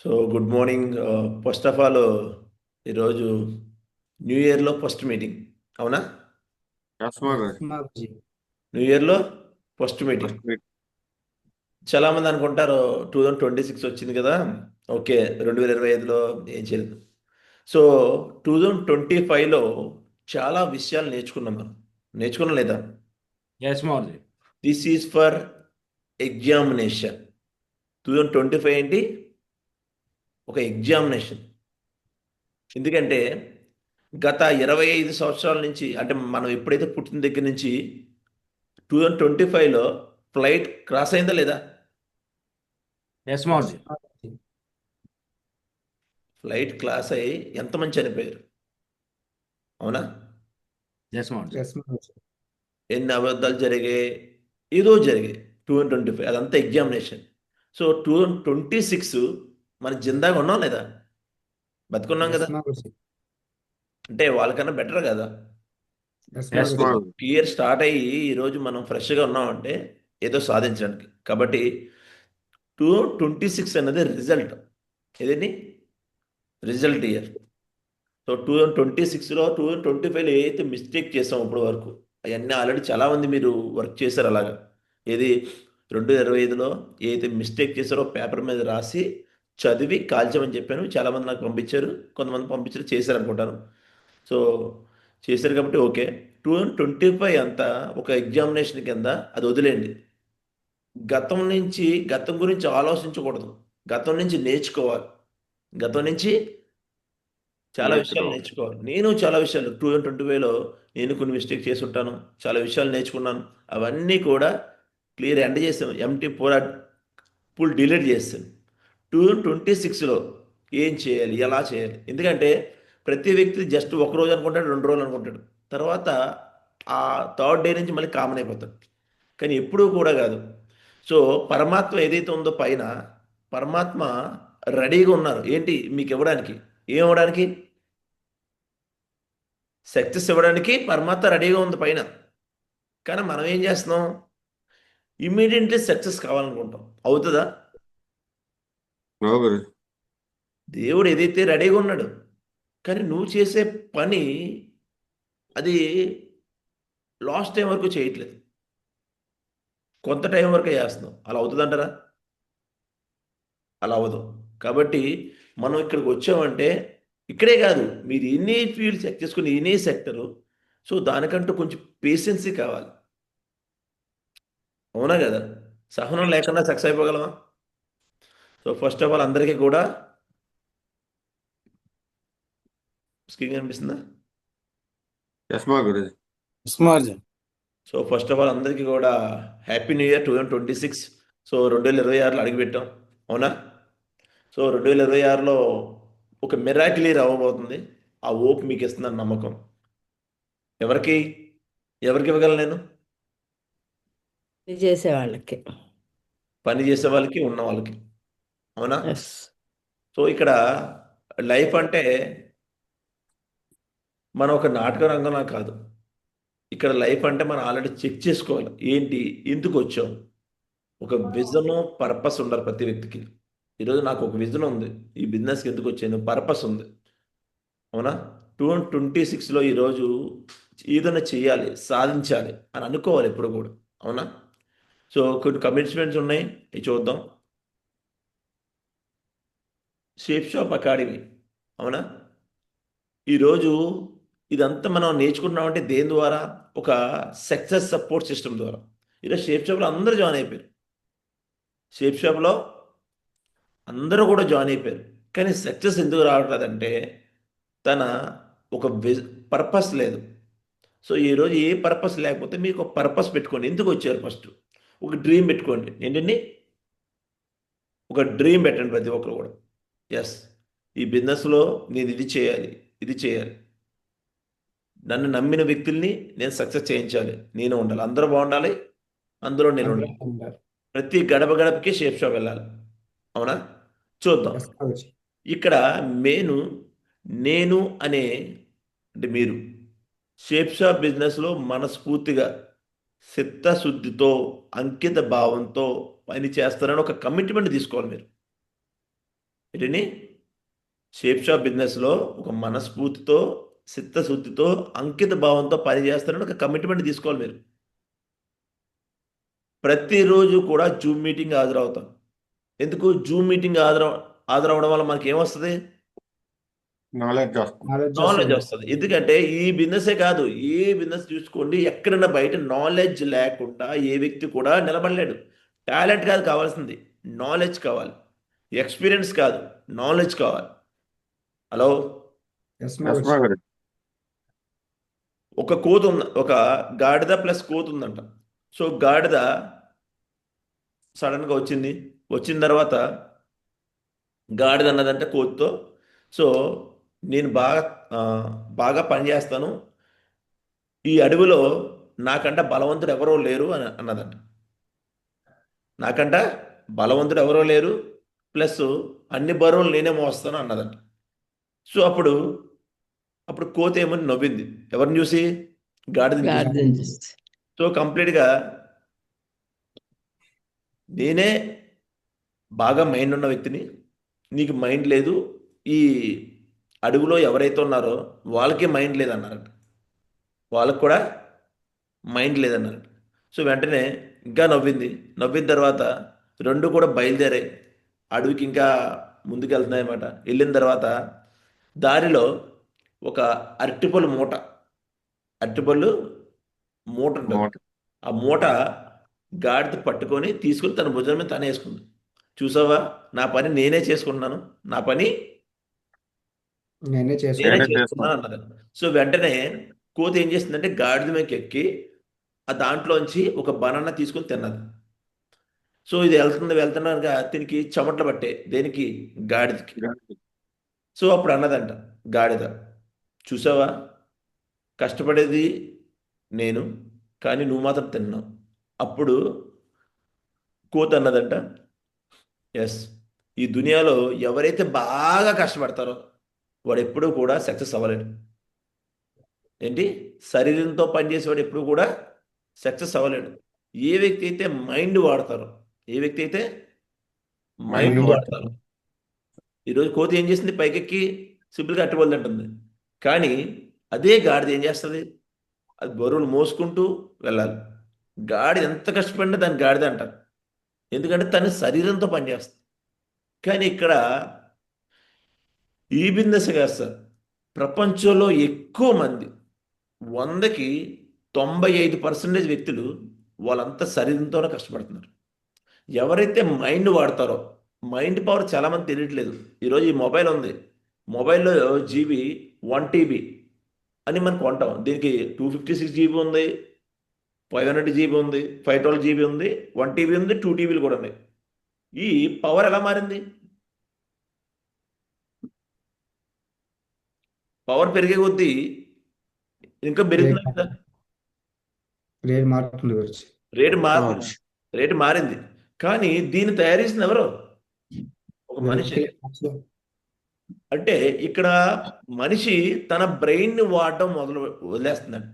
So good morning. First of all ఈరోజు new ఇయర్లో first meeting. అవునా? కస్టమర్ బాబుజీ. న్యూ ఇయర్లో ఫస్ట్ మీటింగ్. First meet. చాలామంది అనుకుంటారు 2026 వచ్చింది కదా, ఓకే 2025లో ఏం చేయలేదు. సో 2025లో చాలా విషయాలు నేర్చుకున్నాం మనం. నేర్చుకున్నాం లేదా? Yes Babuji. This is for examination. 2025 ఏంటి? ఒక ఎగ్జామినేషన్. ఎందుకంటే గత 25 సంవత్సరాల నుంచి, అంటే మనం ఎప్పుడైతే పుట్టిన దగ్గర నుంచి 2025లో ఫ్లైట్ క్రాస్ అయిందా లేదా? ఎస్ బాబుజీ. ఫ్లైట్ క్లాస్ అయ్యి ఎంతమంది చనిపోయారు? అవునా? ఎస్ బాబుజీ. ఎన్ని అబద్ధాలు జరిగాయి? ఏదో జరిగాయి. 2025 అదంతా ఎగ్జామినేషన్. సో 2026 మన జిందాగా ఉన్నాం లేదా? బతుకున్నాం కదా. అంటే వాళ్ళకన్నా బెటర్ కదా. ఎస్ బాబుజీ. ఇయర్ స్టార్ట్ అయ్యి ఈరోజు మనం ఫ్రెష్గా ఉన్నామంటే ఏదో సాధించడానికి. కాబట్టి 2026 అన్నది రిజల్ట్. ఏదండి? Result year. సో 2026లో 2025లో ఏదైతే మిస్టేక్ చేసాం ఇప్పటి వరకు, అవన్నీ ఆల్రెడీ చాలామంది మీరు వర్క్ చేశారు అలాగా. ఏది 2025లో ఏదైతే మిస్టేక్ చేశారో పేపర్ మీద రాసి చదివి కాల్చామని చెప్పాను. చాలామంది నాకు పంపించారు, కొంతమంది పంపించారు, చేశారు అనుకుంటాను. సో చేశారు కాబట్టి ఓకే. 2025 అంతా ఒక ఎగ్జామినేషన్ కింద, అది వదిలేండి. గతం గురించి ఆలోచించకూడదు. గతం నుంచి నేర్చుకోవాలి. గతం నుంచి చాలా విషయాలు నేర్చుకోవాలి. నేర్చుకోవాలి. నేను చాలా విషయాలు 2025లో నేను కొన్ని మిస్టేక్ చేసి ఉంటాను. చాలా విషయాలు నేర్చుకున్నాను. అవన్నీ కూడా క్లియర్ ఎండ్ చేశాను. ఎంటీ ఫుల్ డిలీట్ చేశాను. 2026లో ఏం చేయాలి, ఎలా చేయాలి? ఎందుకంటే ప్రతి వ్యక్తి జస్ట్ ఒక రోజు అనుకుంటాడు, 2 రోజులు అనుకుంటాడు. తర్వాత ఆ థర్డ్ డే నుంచి మళ్ళీ కామన్ అయిపోతాడు. కానీ ఎప్పుడూ కూడా కాదు. సో పరమాత్మ ఏదైతే ఉందో పైన, పరమాత్మ రెడీగా ఉన్నారు. ఏంటి మీకు ఇవ్వడానికి? ఏం ఇవ్వడానికి? సక్సెస్ ఇవ్వడానికి పరమాత్మ రెడీగా ఉంది పైన. కానీ మనం ఏం చేస్తున్నాం? ఇమ్మీడియట్లీ సక్సెస్ కావాలనుకుంటాం. అవుతుందా? నో గురు. దేవుడు ఏదైతే రెడీగా ఉన్నాడు, కానీ నువ్వు చేసే పని అది లాస్ట్ టైం వరకు చేయట్లేదు. కొంత టైం వరకే చేస్తున్నాం. అలా అవుతుందంటారా? అలా అవ్వదు. కాబట్టి మనం ఇక్కడికి వచ్చామంటే, ఇక్కడే కాదు, మీరు ఎన్ని ఫీల్డ్ చెక్ చేసుకుని ఎనీ సెక్టరు, సో దానికంటూ కొంచెం పేషెన్సీ కావాలి. అవునా కదా? సహనం లేకుండా సక్సెస్ అయిపోగలమా? సో ఫస్ట్ ఆఫ్ ఆల్ అందరికీ కూడా స్క్రీన్ కనిపిస్తుందా? ఎస్మా guru. So first of all అందరికీ కూడా హ్యాపీ న్యూ ఇయర్ 2026. సో 2026లో అడుగుపెట్టాం. అవునా? సో 2026లో ఒక మిరాకిల్ ఇయర్ అవ్వబోతుంది. ఆ ఓప్ మీకు ఇస్తుందని నమ్మకం. ఎవరికి ఎవరికి ఇవ్వగలను నేను? చేసే వాళ్ళకి. పని చేసే వాళ్ళకి, ఉన్న వాళ్ళకి. అవునా? ఎస్. సో ఇక్కడ లైఫ్ అంటే మనం ఒక నాటక రంగంలా కాదు. ఇక్కడ లైఫ్ అంటే మనం ఆల్రెడీ చెక్ చేసుకోవాలి. ఏంటి, ఎందుకు వచ్చాం? ఒక విజను, పర్పస్ ఉండాలి ప్రతి వ్యక్తికి. ఈరోజు నాకు ఒక విజన్ ఉంది. ఈ బిజినెస్కి ఎందుకు వచ్చాను? పర్పస్ ఉంది. అవునా? 2026లో ఈరోజు ఏదైనా చేయాలి, సాధించాలి అని అనుకోవాలి ఎప్పుడు కూడా. అవునా? సో కొన్ని కమిట్మెంట్స్ ఉన్నాయి, ఇవి చూద్దాం. Shape shop academy. అవునా? ఈరోజు ఇదంతా మనం నేర్చుకుంటున్నామంటే దేని ద్వారా? ఒక సక్సెస్ సపోర్ట్ సిస్టమ్ ద్వారా. ఈరోజు షేప్ షాప్లో అందరూ జాయిన్ అయిపోయారు. షేప్ షాప్లో అందరూ కూడా జాయిన్ అయిపోయారు. కానీ సక్సెస్ ఎందుకు రావట్లేదంటే తన ఒక పర్పస్ లేదు. సో ఈరోజు ఏ పర్పస్ లేకపోతే మీకు ఒక పర్పస్ పెట్టుకోండి. ఎందుకు వచ్చారు? ఫస్ట్ ఒక డ్రీమ్ పెట్టుకోండి. ఏంటండి? ఒక డ్రీమ్ పెట్టండి ప్రతి ఒక్కరు కూడా. ఎస్, ఈ బిజినెస్లో నేను ఇది చేయాలి, ఇది చేయాలి. నన్ను నమ్మిన వ్యక్తుల్ని నేను సక్సెస్ చేయించాలి. నేను ఉండాలి, అందరూ బాగుండాలి, అందులో నేను ఉండాలి. ప్రతి గడప గడపకి షేప్ షాప్ వెళ్ళాలి. అవునా? చూద్దాం. ఇక్కడ మేను నేను అనే, అంటే మీరు షేప్ షాప్ బిజినెస్లో మనస్ఫూర్తిగా చిత్తశుద్ధితో, అంకిత భావంతో పని చేస్తారని ఒక కమిట్మెంట్ తీసుకోవాలి మీరు. వీటిని షేప్ షాప్ బిజినెస్లో ఒక మనస్ఫూర్తితో చిత్తశుద్ధితో అంకిత భావంతో పనిచేస్తారని ఒక కమిట్మెంట్ తీసుకోవాలి మీరు. ప్రతిరోజు కూడా జూమ్ మీటింగ్ హాజరవుతాం. ఎందుకు జూమ్ మీటింగ్ హాజరవడం వల్ల మనకి ఏమొస్తుంది? నాలెడ్జ్ వస్తుంది. నాలెడ్జ్ వస్తుంది. ఎందుకంటే ఈ బిజినెసే కాదు, ఏ బిజినెస్ చూసుకోండి, ఎక్కడన్నా బయట నాలెడ్జ్ లేకుండా ఏ వ్యక్తి కూడా నిలబడలేడు. టాలెంట్ కాదు కావాల్సింది, నాలెడ్జ్ కావాలి. ఎక్స్పీరియన్స్ కాదు, నాలెడ్జ్ కావాలి. హలో, యస్మా గురుజీ. ఒక కోతి ఉంది, ఒక గాడిద ప్లస్ కోతి ఉందంట. సో గాడిద సడన్గా వచ్చిన తర్వాత గాడిద అన్నదంటే కోతితో, సో నేను బాగా పనిచేస్తాను, ఈ అడవిలో నాకంట బలవంతుడు ఎవరో లేరు అని అన్నదంట. నాకంట బలవంతుడు ఎవరో లేరు, ప్లస్ అన్ని బరువులు నేనే మోస్తాను అన్నదంట. సో అప్పుడు కోతి ఏమని నవ్వింది, ఎవరిని చూసి? గాడిదని చూసి. గార్డెన్ చూస్తే సో కంప్లీట్గా నేనే బాగా మైండ్ ఉన్న వ్యక్తిని, నీకు మైండ్ లేదు, ఈ అడవిలో ఎవరైతే ఉన్నారో వాళ్ళకే మైండ్ లేదన్నారట, వాళ్ళకు కూడా మైండ్ లేదన్నారట. సో వెంటనే ఇంకా నవ్విన తర్వాత రెండు కూడా బయలుదేరాయి, అడవికి ఇంకా ముందుకు వెళ్తున్నాయి అన్నమాట. వెళ్ళిన తర్వాత దారిలో ఒక అరటిపళ్ళు మూట ఉంటుంది. మోట. ఆ మూట గాడిద పట్టుకొని తీసుకుని తన భుజం మీద తనే వేసుకుంది. చూసావా, నా పని నేనే చేసుకుంటున్నాను, నా పని నేనే నేనే చేసుకున్నాను అన్నది. సో వెంటనే కోతి ఏం చేసిందంటే గాడిద మీదకి ఎక్కి ఆ దాంట్లోంచి ఒక బనానా తీసుకొని తిన్నది. సో ఇది వెళ్తున్నాగా దీనికి చెమటలు పట్టే, దేనికి? గాడిదకి. సో అప్పుడు అన్నదంట గాడిద, చూసావా, కష్టపడేది నేను, కానీ నువ్వు మాత్రం తిన్నావు. అప్పుడు కోతి అన్నదంట, ఎస్, ఈ దునియాలో ఎవరైతే బాగా కష్టపడతారో వాడు ఎప్పుడూ కూడా సక్సెస్ అవ్వలేడు. ఏంటి? శరీరంతో పనిచేసేవాడు ఎప్పుడు కూడా సక్సెస్ అవ్వలేడు. ఏ వ్యక్తి అయితే మైండ్ వాడతారో, మైండ్ వాడతారో. ఈరోజు కోతి ఏం చేసింది? పైకెక్కి సింపుల్గా అట్టుబడి అంటుంది, కానీ అదే గాడిద ఏం చేస్తుంది? అది బరువులు మోసుకుంటూ వెళ్ళాలి. గాడిద ఎంత కష్టపడినా దాని గాడిద అంటారు, ఎందుకంటే తన శరీరంతో పనిచేస్తుంది. కానీ ఇక్కడ ఈ బిజినెస్ కాదు సార్, ప్రపంచంలో ఎక్కువ మంది 100కి 95% వ్యక్తులు వాళ్ళంతా శరీరంతోనే కష్టపడుతున్నారు. ఎవరైతే మైండ్ వాడతారో, మైండ్ పవర్ చాలామంది తెలియట్లేదు. ఈరోజు ఈ మొబైల్ ఉంది, మొబైల్లో జీబీ 1 TB అని మనం కొంటాం. దీనికి 256 GB ఉంది, 500 GB ఉంది, 512 GB ఉంది, 1 TB ఉంది, 2 TBలు కూడా ఉన్నాయి. ఈ పవర్ ఎలా మారింది? పవర్ పెరిగే కొద్దీ ఇంకా పెరుగుతుంది కదా, రేట్ మారుతుంది గురించి. రేటు మారింది. కానీ దీన్ని తయారు చేసింది ఎవరు? ఒక మనిషి. అంటే ఇక్కడ మనిషి తన బ్రెయిన్ని వాడడం వదిలేస్తుందండి.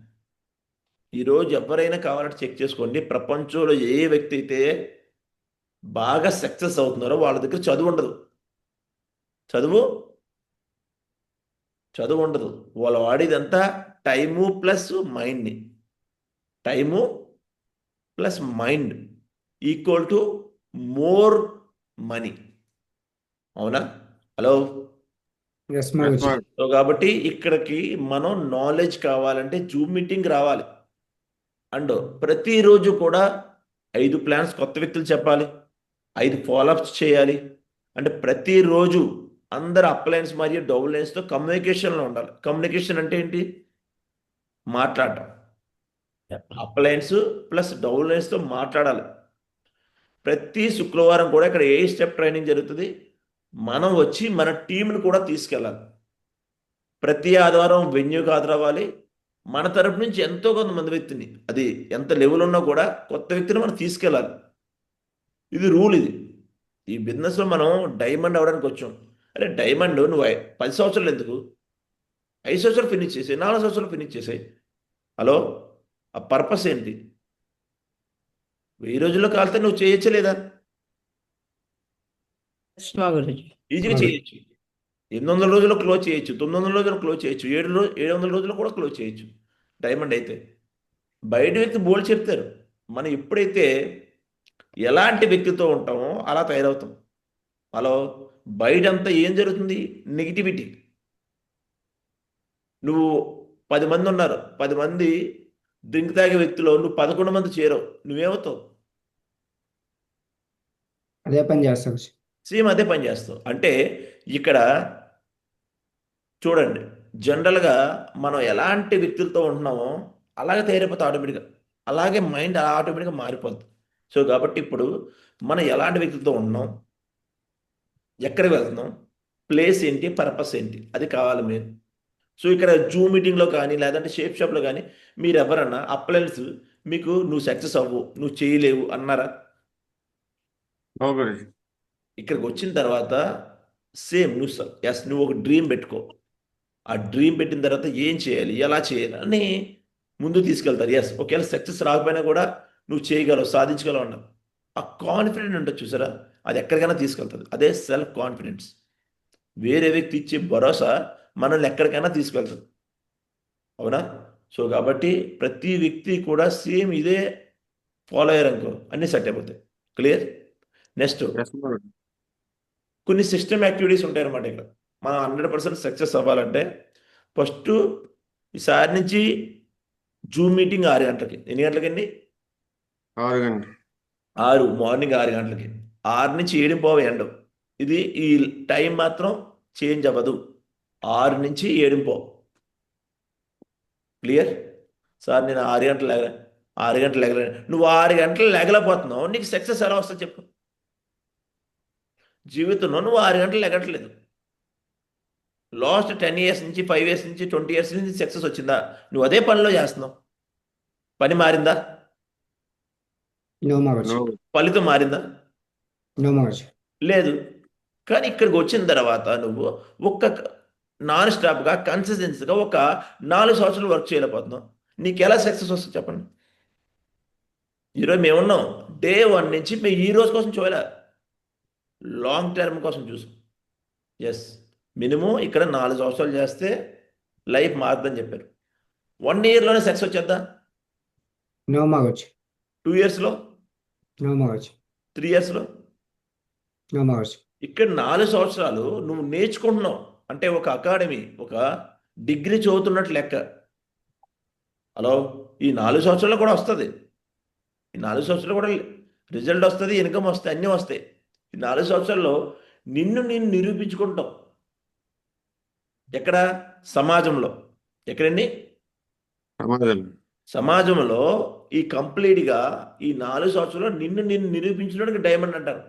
ఈరోజు ఎవరైనా కావాలంటే చెక్ చేసుకోండి, ప్రపంచంలో ఏ వ్యక్తి అయితే బాగా సక్సెస్ అవుతున్నారో వాళ్ళ దగ్గర చదువు ఉండదు. చదువు ఉండదు. వాళ్ళు వాడేదంతా టైము ప్లస్ మైండ్ని. Time plus mind equal to more money. అవునా? హలో. సో కాబట్టి ఇక్కడికి మనం నాలెడ్జ్ కావాలంటే జూమ్ మీటింగ్ రావాలి. అండ్ ప్రతిరోజు కూడా 5 ప్లాన్స్ కొత్త వ్యక్తులు చెప్పాలి, 5 ఫాలోఅప్స్ చేయాలి. అంటే ప్రతిరోజు అందరు అప్లయన్స్ మరియు డౌన్ లైన్స్తో కమ్యూనికేషన్లో ఉండాలి. కమ్యూనికేషన్ అంటే ఏంటి? మాట్లాడటం. అప్లయన్స్ ప్లస్ డౌన్ లైన్స్తో మాట్లాడాలి. ప్రతి శుక్రవారం కూడా ఇక్కడ 8 స్టెప్ ట్రైనింగ్ జరుగుతుంది. మనం వచ్చి మన టీంను కూడా తీసుకెళ్ళాలి. ప్రతి ఆదివారం వెన్యూకి హాజరవ్వాలి. మన తరపు నుంచి ఎంతో కొంతమంది వ్యక్తిని, అది ఎంత లెవెల్ ఉన్నా కూడా కొత్త వ్యక్తిని మనం తీసుకెళ్ళాలి. ఇది రూల్. ఈ బిజినెస్లో మనం డైమండ్ అవ్వడానికి వచ్చాం. అరే డైమండ్ నువ్వు 10 సంవత్సరాలు ఎందుకు? 5 సంవత్సరాలు ఫినిష్ చేసాయి, 4 సంవత్సరాలు ఫినిష్ చేసాయి. హలో, ఆ పర్పస్ ఏంటి? 1000 రోజుల్లో కాలితే నువ్వు చేయొచ్చలేదా? ఎస్మా గురుజీ. ఈజీగా చేయొచ్చు. 800 రోజుల్లో క్లోజ్ చేయొచ్చు, 900 రోజుల్లో క్లోజ్ చేయొచ్చు, 700 రోజుల్లో కూడా క్లోజ్ చేయొచ్చు డైమండ్ అయితే. బయట వ్యక్తి బోల్డ్ చెప్తారు. మనం ఎప్పుడైతే ఎలాంటి వ్యక్తితో ఉంటామో అలా తయారవుతాం. హలో, బయటంతా ఏం జరుగుతుంది? నెగిటివిటీ. నువ్వు 10 మంది ఉన్నారు, 10 మంది డ్రింక్ తాగే వ్యక్తిలో నువ్వు 11 మంది చేరవు, నువ్వేమవుతావు? అదే పని చేస్తా గురుజీ. సేమ్ అదే పని చేస్తావు. అంటే ఇక్కడ చూడండి, జనరల్గా మనం ఎలాంటి వ్యక్తులతో ఉంటున్నామో అలాగే తయారైపోతాం ఆటోమేటిక్గా. అలాగే మైండ్ ఆటోమేటిక్గా మారిపోద్ది. సో కాబట్టి ఇప్పుడు మనం ఎలాంటి వ్యక్తులతో ఉన్నాం, ఎక్కడికి వెళ్తున్నాం, ప్లేస్ ఏంటి, పర్పస్ ఏంటి, అది కావాలి మీరు. సో ఇక్కడ జూమ్ మీటింగ్లో కానీ లేదంటే షేప్ షాప్లో కానీ మీరు ఎవరన్నా అప్లయన్స్ మీకు నువ్వు సక్సెస్ అవ్వు, నువ్వు చేయలేవు అన్నారా? నో గురుజీ. ఇక్కడికి వచ్చిన తర్వాత సేమ్ నువ్వు ఒక డ్రీమ్ పెట్టుకో. ఆ డ్రీమ్ పెట్టిన తర్వాత ఏం చేయాలి, ఎలా చేయాలి అని ముందు తీసుకెళ్తారు. ఎస్, ఒకవేళ సక్సెస్ రాకపోయినా కూడా నువ్వు చేయగలవు, సాధించగలవు అన్నారు. ఆ కాన్ఫిడెంట్ ఉంటుంది చూసారా, అది ఎక్కడికైనా తీసుకెళ్తుంది. అదే సెల్ఫ్ కాన్ఫిడెన్స్. వేరే వ్యక్తి ఇచ్చే భరోసా మనల్ని ఎక్కడికైనా తీసుకెళ్తుంది. అవునా? సో కాబట్టి ప్రతి వ్యక్తి కూడా సేమ్ ఇదే ఫాలో అయ్యారనుకో అన్నీ సెట్ అయిపోతాయి. క్లియర్? Next ESMA Guruji. కొన్ని సిస్టమ్ యాక్టివిటీస్ ఉంటాయి అన్నమాట. ఇక్కడ మనం 100% సక్సెస్ అవ్వాలంటే ఫస్ట్ ఈసారి నుంచి జూమ్ మీటింగ్ 6 గంటలకి. ఎన్ని గంటలకండి? 6 గంటలు. 6 మార్నింగ్ 6 గంటలకి. 6 నుంచి 7 ఎండ్. ఇది ఈ టైం మాత్రం చేంజ్ అవ్వదు. 6 నుంచి 7. క్లియర్? సార్ నేను 6 గంటలు 6 గంటలు లెగలేను. నువ్వు 6 గంటలు లెగలేకపోతున్నావు, నీకు సక్సెస్ ఎలా వస్తుంది చెప్పు? జీవితంలో నువ్వు 6 గంటలు లెగట్లేదు. లాస్ట్ 10 ఇయర్స్ నుంచి, 5 ఇయర్స్ నుంచి, 20 ఇయర్స్ నుంచి సక్సెస్ వచ్చిందా? నువ్వు అదే పనిలో చేస్తున్నావు. పని మారిందా? నో మా గురుజీ. నో. ఫలితం మారిందా? నో మా గురుజీ. లేదు. కానీ ఇక్కడికి వచ్చిన తర్వాత నువ్వు ఒక్క నాన్ స్టాప్గా కన్సిస్టెన్సీగా ఒక 4 సంవత్సరాలు వర్క్ చేయలేకపోతున్నావు. నీకు ఎలా సక్సెస్ వస్తుంది చెప్పండి? ఈరోజు మేమున్నాం డే 1 నుంచి మేము ఈ రోజు కోసం చూడలే, లాంగ్ టర్మ్ కోసం చూసాం. ఎస్, మినిమం ఇక్కడ 4 సంవత్సరాలు చేస్తే లైఫ్ మారుతుందని చెప్పారు. 1 ఇయర్లోనే సక్సెస్ వచ్చేద్దా? నో మా గురుజీ. 2 ఇయర్స్లో, నో మా గురుజీ. 3 ఇయర్స్లో. నో మా గురుజీ. ఇక్కడ 4 సంవత్సరాలు నువ్వు నేర్చుకుంటున్నావు అంటే ఒక అకాడమీ, ఒక డిగ్రీ చదువుతున్నట్టు లెక్క. హలో, ఈ 4 సంవత్సరాలు కూడా వస్తుంది. ఈ 4 సంవత్సరాలు కూడా రిజల్ట్ వస్తుంది, ఇన్కమ్ వస్తాయి, అన్నీ వస్తాయి. ఈ 4 సంవత్సరాల్లో నిన్ను నిరూపించుకుంటావు. ఎక్కడ? సమాజంలో. ఎక్కడండి? సమాధానం. సమాజంలో ఈ కంప్లీట్గా ఈ 4 సంవత్సరాల్లో నిన్ను నిరూపించడానికి డైమండ్ అంటారు.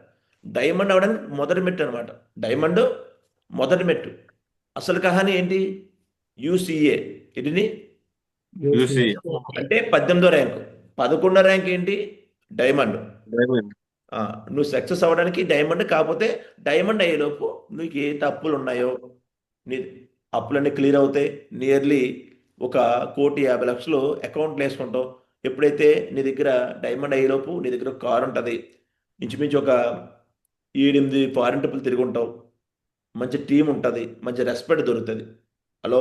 డైమండ్ అవడానికి మొదటి మెట్టు అనమాట. డైమండ్ మొదటి మెట్టు. అసలు కహాని ఏంటి? యూసీఏ. ఇది యూసీ. అంటే 18వ ర్యాంకు. 11వ ర్యాంక్ ఏంటి? డైమండ్. డైమండ్. నువ్వు సక్సెస్ అవ్వడానికి డైమండ్. కాకపోతే డైమండ్ అయ్యేలోపు నీకు ఏ అప్పులు ఉన్నాయో నీ అప్పులన్నీ క్లియర్ అవుతాయి. నియర్లీ 1,50,00,000 అకౌంట్లో వేసుకుంటావు. ఎప్పుడైతే నీ దగ్గర డైమండ్ అయ్యేలోపు నీ దగ్గర ఒక కారు ఉంటుంది, ఇంచుమించు ఒక 7-8 ఫారెన్ ట్రిప్పులు తిరిగి ఉంటావు, మంచి టీం ఉంటుంది, మంచి రెస్పెక్ట్ దొరుకుతుంది. Hello,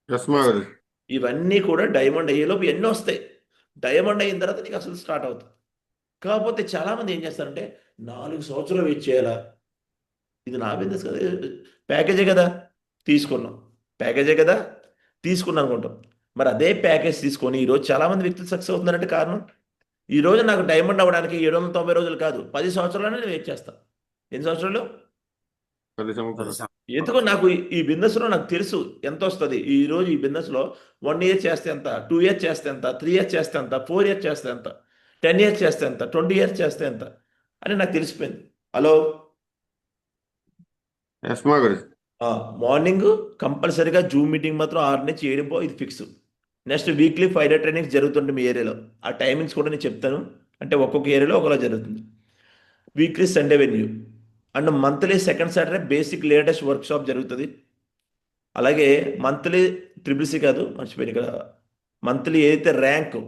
ESMA Guruji. ఇవన్నీ కూడా డైమండ్ అయ్యేలోపు ఎన్నో వస్తాయి. డైమండ్ అయిన తర్వాత నీకు అసలు స్టార్ట్ అవుతుంది. కాకపోతే చాలామంది ఏం చేస్తారంటే 4 సంవత్సరాలు వెయిట్ చేయాలా, ఇది నా బిజినెస్ కదా, ప్యాకేజే కదా తీసుకున్నాం, ప్యాకేజే కదా తీసుకున్నాం అనుకుంటాం. మరి అదే ప్యాకేజ్ తీసుకొని ఈరోజు చాలామంది వ్యక్తులు సక్సెస్ అవుతున్నారంటే కారణం, ఈరోజు నాకు డైమండ్ అవ్వడానికి 790 రోజులు కాదు, 10 సంవత్సరాలనే నేను వెయిట్ చేస్తాను. ఎన్ని సంవత్సరాలు? 10 సంవత్సరాలు. ఎందుకో నాకు ఈ బిజినెస్లో నాకు తెలుసు ఎంత వస్తుంది. ఈరోజు ఈ బిజినెస్లో 1 ఇయర్ చేస్తే ఎంత, 2 ఇయర్స్ చేస్తే ఎంత, 3 ఇయర్స్ చేస్తే ఎంత, 4 ఇయర్స్ చేస్తే ఎంత, 10 ఇయర్స్ చేస్తే ఎంత, 20 ఇయర్స్ చేస్తే ఎంత అని నాకు తెలిసిపోయింది. Hello, ESMA Guruji. మార్నింగ్ కంపల్సరీగా జూమ్ మీటింగ్ మాత్రం 6 నుంచి 7 ఇది ఫిక్స్. నెక్స్ట్ వీక్లీ 5 ట్రైనింగ్స్ జరుగుతుంది మీ ఏరియాలో. ఆ టైమింగ్స్ కూడా నేను చెప్తాను, అంటే ఒక్కొక్క ఏరియాలో ఒకలా జరుగుతుంది. Weekly Sunday venue and monthly second Saturday basic latest workshop జరుగుతుంది. అలాగే మంత్లీ ట్రిపుల్సీ కాదు, మర్చిపోయింది ఇక్కడ, మంత్లీ ఏదైతే ర్యాంక్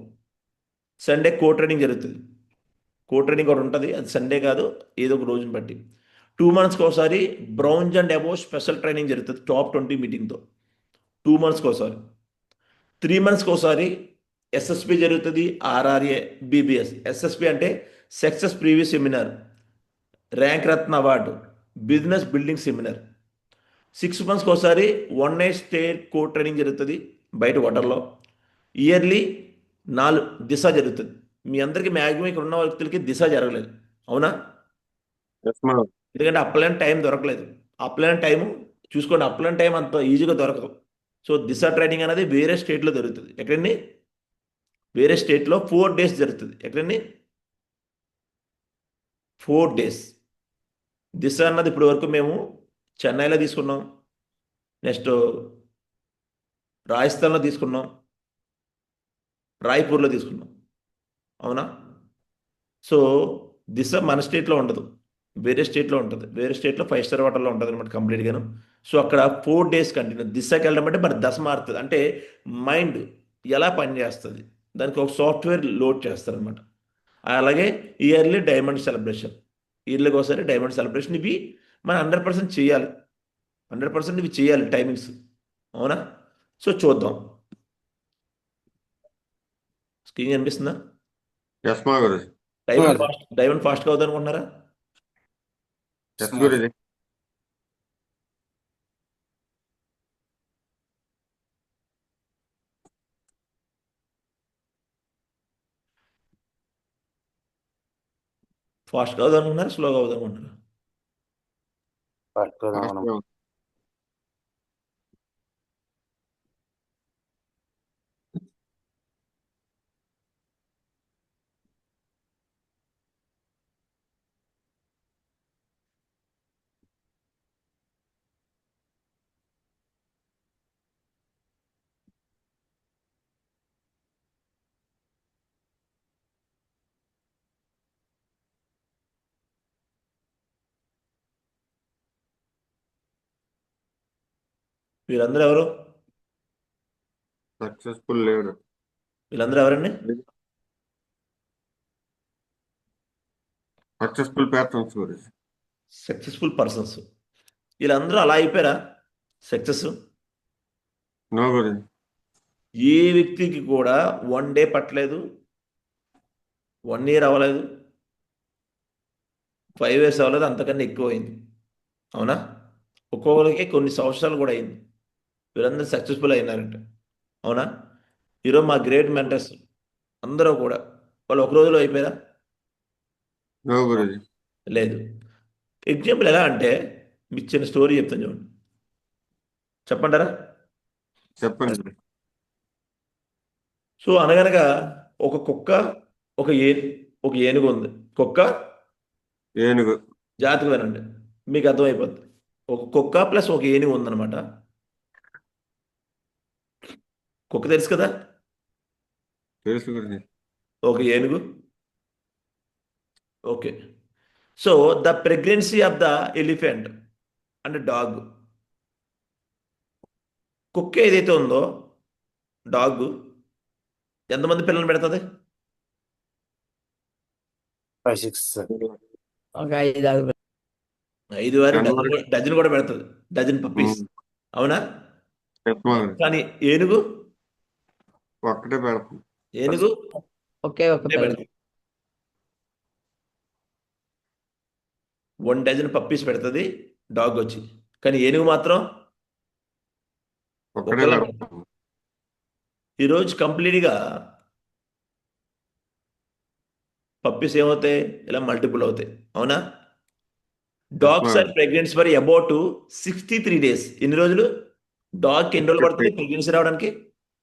సండే కో ట్రైనింగ్ జరుగుతుంది. కో ట్రైనింగ్ కూడా ఉంటుంది, అది సండే కాదు, ఏదో ఒక రోజుని బట్టి. 2 మంత్స్కి ఒకసారి browns and above special training జరుగుతుంది టాప్ 20 మీటింగ్తో. 2 మంత్స్కి ఒకసారి. 3 మంత్స్కి ఒకసారి ఎస్ఎస్పి జరుగుతుంది, ఆర్ఆర్ఏ, బీబీఎస్. ఎస్ఎస్పి అంటే సక్సెస్ ప్రీవియస్ సెమినార్, ర్యాంక్ రత్న అవార్డు, బిజినెస్ బిల్డింగ్ సెమినార్. 6 మంత్స్కి ఒకసారి 1 నైట్ స్టే కోడ్ ట్రైనింగ్ జరుగుతుంది బయట వాటర్లో. ఇయర్లీ 4 దిశ జరుగుతుంది. మీ అందరికీ మ్యాక్సిమం ఇక్కడ ఉన్న వ్యక్తులకి దిశ జరగలేదు, అవునా? ఎస్ మా ఎందుకంటే అప్లైన్ టైం దొరకలేదు. అప్లైన్ టైం చూసుకోండి, అప్లైన్ టైం అంత ఈజీగా దొరకదు. సో దిశ ట్రైనింగ్ అనేది వేరే స్టేట్లో జరుగుతుంది. ఎక్కడండి? వేరే స్టేట్లో 4 days జరుగుతుంది. ఎక్కడండి? 4 days. దిశ అన్నది ఇప్పటి వరకు మేము చెన్నైలో తీసుకున్నాం, నెక్స్ట్ రాజస్థాన్లో తీసుకున్నాం, రాయ్పూర్లో తీసుకున్నాం, అవునా? సో దిశ మన స్టేట్లో ఉండదు, వేరే స్టేట్లో ఉంటుంది. వేరే స్టేట్లో 5 స్టార్ హోటల్లో ఉంటుంది అనమాట కంప్లీట్గాను. సో అక్కడ 4 days కంటిన్యూ. దిశకి వెళ్ళడం అంటే మరి దశ మారుతుంది, అంటే మైండ్ ఎలా పనిచేస్తుంది దానికి ఒక సాఫ్ట్వేర్ లోడ్ చేస్తారనమాట. అలాగే ఇయర్లీ డైమండ్ సెలబ్రేషన్, ఇయర్లీకి ఒకసారి డైమండ్ సెలబ్రేషన్. ఇవి మనం 100% చేయాలి, 100% ఇవి చేయాలి టైమింగ్స్, అవునా? సో చూద్దాం. స్క్రీన్ కనిపిస్తుందా? ఎస్ మా గురుజీ. డైమండ్ ఫాస్ట్గా అవుతుంది అనుకుంటున్నారా? ఎస్ గురుజీ. ఫాస్ట్గా అవుతుంది అనుకుంటున్నారా, స్లోగా అవుతుంది అనుకుంటున్నారా? ఫాస్ట్గా. వీళ్ళందరూ ఎవరు? Successful leader. వీళ్ళందరూ ఎవరండి? Successful persons Guruji. Successful persons. వీళ్ళందరూ అలా అయిపోయారా సక్సెస్? నో గురుజీ. ఏ వ్యక్తికి కూడా 1 day పట్టలేదు, 1 year అవ్వలేదు, 5 years అవ్వలేదు, అంతకన్నా ఎక్కువ అయింది, అవునా? ఒక్కొక్కరికి కొన్ని సంవత్సరాలు కూడా అయింది. వీళ్ళందరూ సక్సెస్ఫుల్ అయినారంట, అవునా? ఈరోజు మా గ్రేట్ మెంటర్స్ అందరూ కూడా వాళ్ళు ఒక రోజులో అయిపోయారా? నో గురుజీ. లేదు. ఎగ్జాంపుల్ ఎలా అంటే మీకు చిన్న స్టోరీ చెప్తాను చూడండి, చెప్పంటారా? చెప్పండి గురుజీ. సో అనగనగా ఒక కుక్క, ఒక ఒక ఏనుగు ఉంది. కుక్క ఏనుగు. జాతికి వినండి, మీకు అర్థమైపోద్ది. ఒక కుక్క ప్లస్ ఒక ఏనుగు ఉందన్నమాట. కుక్క తెలుసు కదా, తెలుసు గురుజీ. ఒక ఏనుగు. Okay. So the pregnancy of the elephant and dog. కుక్క ఏదైతే ఉందో, డాగ్ ఎంతమంది పిల్లలు పెడుతుంది? 5, 6. ఒక 5-6. 5 వారు Ten డజన్ వరకు. డజన్ కూడా పెడుతుంది, డజన్ పప్పీస్, అవునా? ఎస్ మా గురుజీ. కానీ ఏనుగు ఒక్కటే పెడతాం. ఏనుగు ఒకే ఒక ఒకటే పిల్ల. పెడుతుంది. 1 డజన్ పప్పీస్ పెడుతుంది డాగ్ వచ్చి, కానీ ఏనుగు మాత్రం ఒక్కటే ఒకలా పెడతాం. ఈరోజు కంప్లీట్గా పప్పీస్ ఏమవుతాయి, ఇలా మల్టిపుల్ అవుతాయి, అవునా? Dogs are pregnancy for about 63 days. ఎన్ని రోజులు? డాగ్కి ఎన్ని రోజులు పడుతుంది ప్రెగ్నెన్సీ రావడానికి?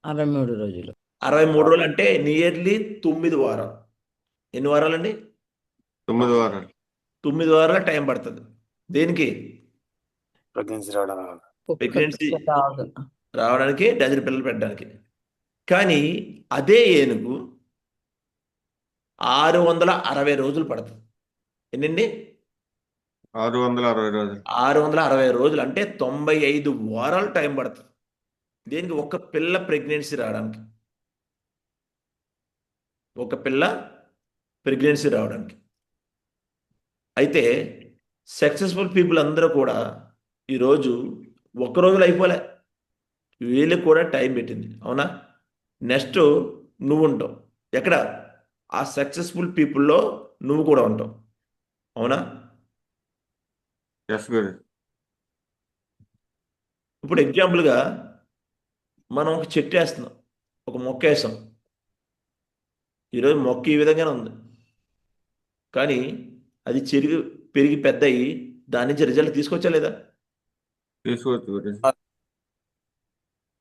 63 రోజులు. 63 రోజులు అంటే నియర్లీ 9 వారాలు. ఎన్ని వారాలండి? 9 వారాలు. 9 వారాల టైం పడుతుంది. దేనికి? ప్రెగ్నెన్సీ రావడం. ప్రెగ్నెన్సీ రావడానికి, డజన్ పిల్లలు పెట్టడానికి. కానీ అదే ఏనుగు 660 రోజులు పడుతుంది. ఎన్నండి? 660 రోజులు. 660 రోజులు అంటే 95 వారాలు టైం పడుతుంది. దేనికి? ఒక పిల్ల ప్రెగ్నెన్సీ రావడానికి, ఒక పిల్ల ప్రెగ్నెన్సీ రావడానికి. అయితే సక్సెస్ఫుల్ పీపుల్ అందరూ కూడా ఈరోజు ఒక్క రోజులో అయిపోలే, వీళ్ళకి కూడా టైం పెట్టింది. అవునా? నెక్స్ట్ నువ్వు ఉంటావు ఎక్కడ? ఆ సక్సెస్ఫుల్ పీపుల్లో నువ్వు కూడా ఉంటావు. అవునా? ఎస్ గురు. ఇప్పుడు ఎగ్జాంపుల్గా మనం ఒక చెట్టు వేస్తున్నాం, ఒక మొక్క వేసాం. ఈరోజు మొక్క ఈ విధంగానే ఉంది, కానీ అది పెరిగి పెద్ద అయ్యి దాని నుంచి రిజల్ట్ తీసుకొచ్చా లేదా? తీసుకోవచ్చు guru.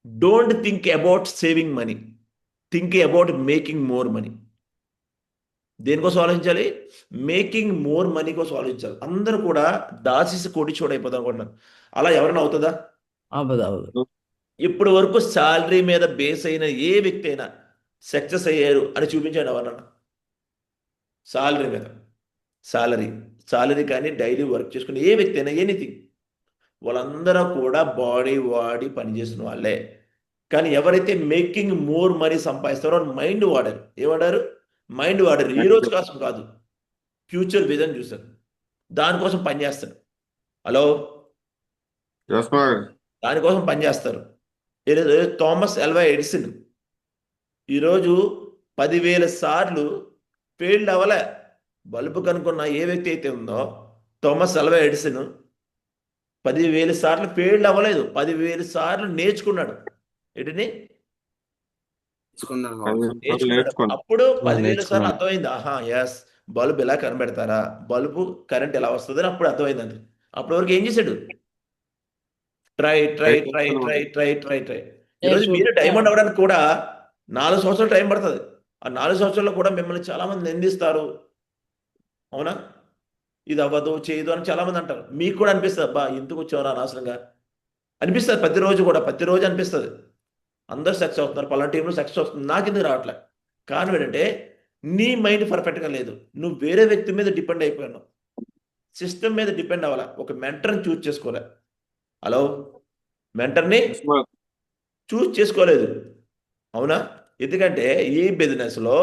Don't think about saving money, think about making more money. దేనికోసం ఆలోచించాలి? మేకింగ్ మోర్ మనీ కోసం ఆలోచించాలి. అందరూ కూడా దాసేసి కోటీశ్వరుడు అయిపోతాం అనుకుంటున్నారు. అలా ఎవరైనా అవుతుందా? అవదు. ఇప్పటి వరకు శాలరీ మీద బేస్ అయిన ఏ వ్యక్తి అయినా సక్సెస్ అయ్యారు అని చూపించాడు ఎవరన్నా? శాలరీ మీద, శాలరీ కానీ డైలీ వర్క్ చేసుకుని ఏ వ్యక్తి అయినా ఎనీథింగ్, వాళ్ళందరూ కూడా బాడీ వాడి పనిచేసిన వాళ్ళే. కానీ ఎవరైతే మేకింగ్ మోర్ మనీ సంపాదిస్తారో వాళ్ళు మైండ్ వాడారు. ఏవాడారు? మైండ్ వాడారు. ఈ రోజు కోసం కాదు, ఫ్యూచర్ విజన్ చూస్తారు, దానికోసం పనిచేస్తారు. హలో, ఎస్ మాగర్. దానికోసం పనిచేస్తారు. థామస్ ఆల్వా ఎడిసన్ ఈరోజు 10,000 సార్లు ఫెయిల్డ్ అవ్వలే. బల్బు కనుక్కున్న ఏ వ్యక్తి అయితే ఉందో థామస్ ఆల్వా ఎడిసన్ 10,000 సార్లు ఫెయిల్డ్ అవ్వలేదు, 10,000 సార్లు నేర్చుకున్నాడు. ఏంటిని నేర్చుకున్నాడు. అప్పుడు 10,000 సార్లు అర్థమైంది, ఆహా ఎస్, బల్బు ఎలా కనిపెడతారా, బల్బు కరెంట్ ఎలా వస్తుంది అని అప్పుడు అర్థమైంది. అది అప్పటి వరకు ఏం చేశాడు? ట్రై. ఈరోజు మీరు డైమండ్ అవ్వడానికి కూడా 4 సంవత్సరాలు టైం పడుతుంది. ఆ 4 సంవత్సరాల్లో కూడా మిమ్మల్ని చాలా మంది నిందిస్తారు. అవునా? ఇది అవ్వదు చేయదు అని చాలా మంది అంటారు. మీకు కూడా అనిపిస్తుంది, అబ్బా ఎందుకు వచ్చావరా అనవసరంగా అనిపిస్తుంది. ప్రతిరోజు అనిపిస్తుంది. అందరూ సక్సెస్ అవుతున్నారు, పలానా టీంలో సక్సెస్ వస్తుంది, నాకు ఎందుకు రావట్లే? కారణం ఏంటంటే నీ మైండ్ పర్ఫెక్ట్గా లేదు. నువ్వు వేరే వ్యక్తి మీద డిపెండ్ అయిపోయావు, సిస్టమ్ మీద డిపెండ్ అవ్వాలా, ఒక మెంటర్ని చూజ్ చేసుకోలే. హలో, మెంటర్ని చూజ్ చేసుకోలేదు. అవునా? ఎందుకంటే ఈ బిజినెస్లో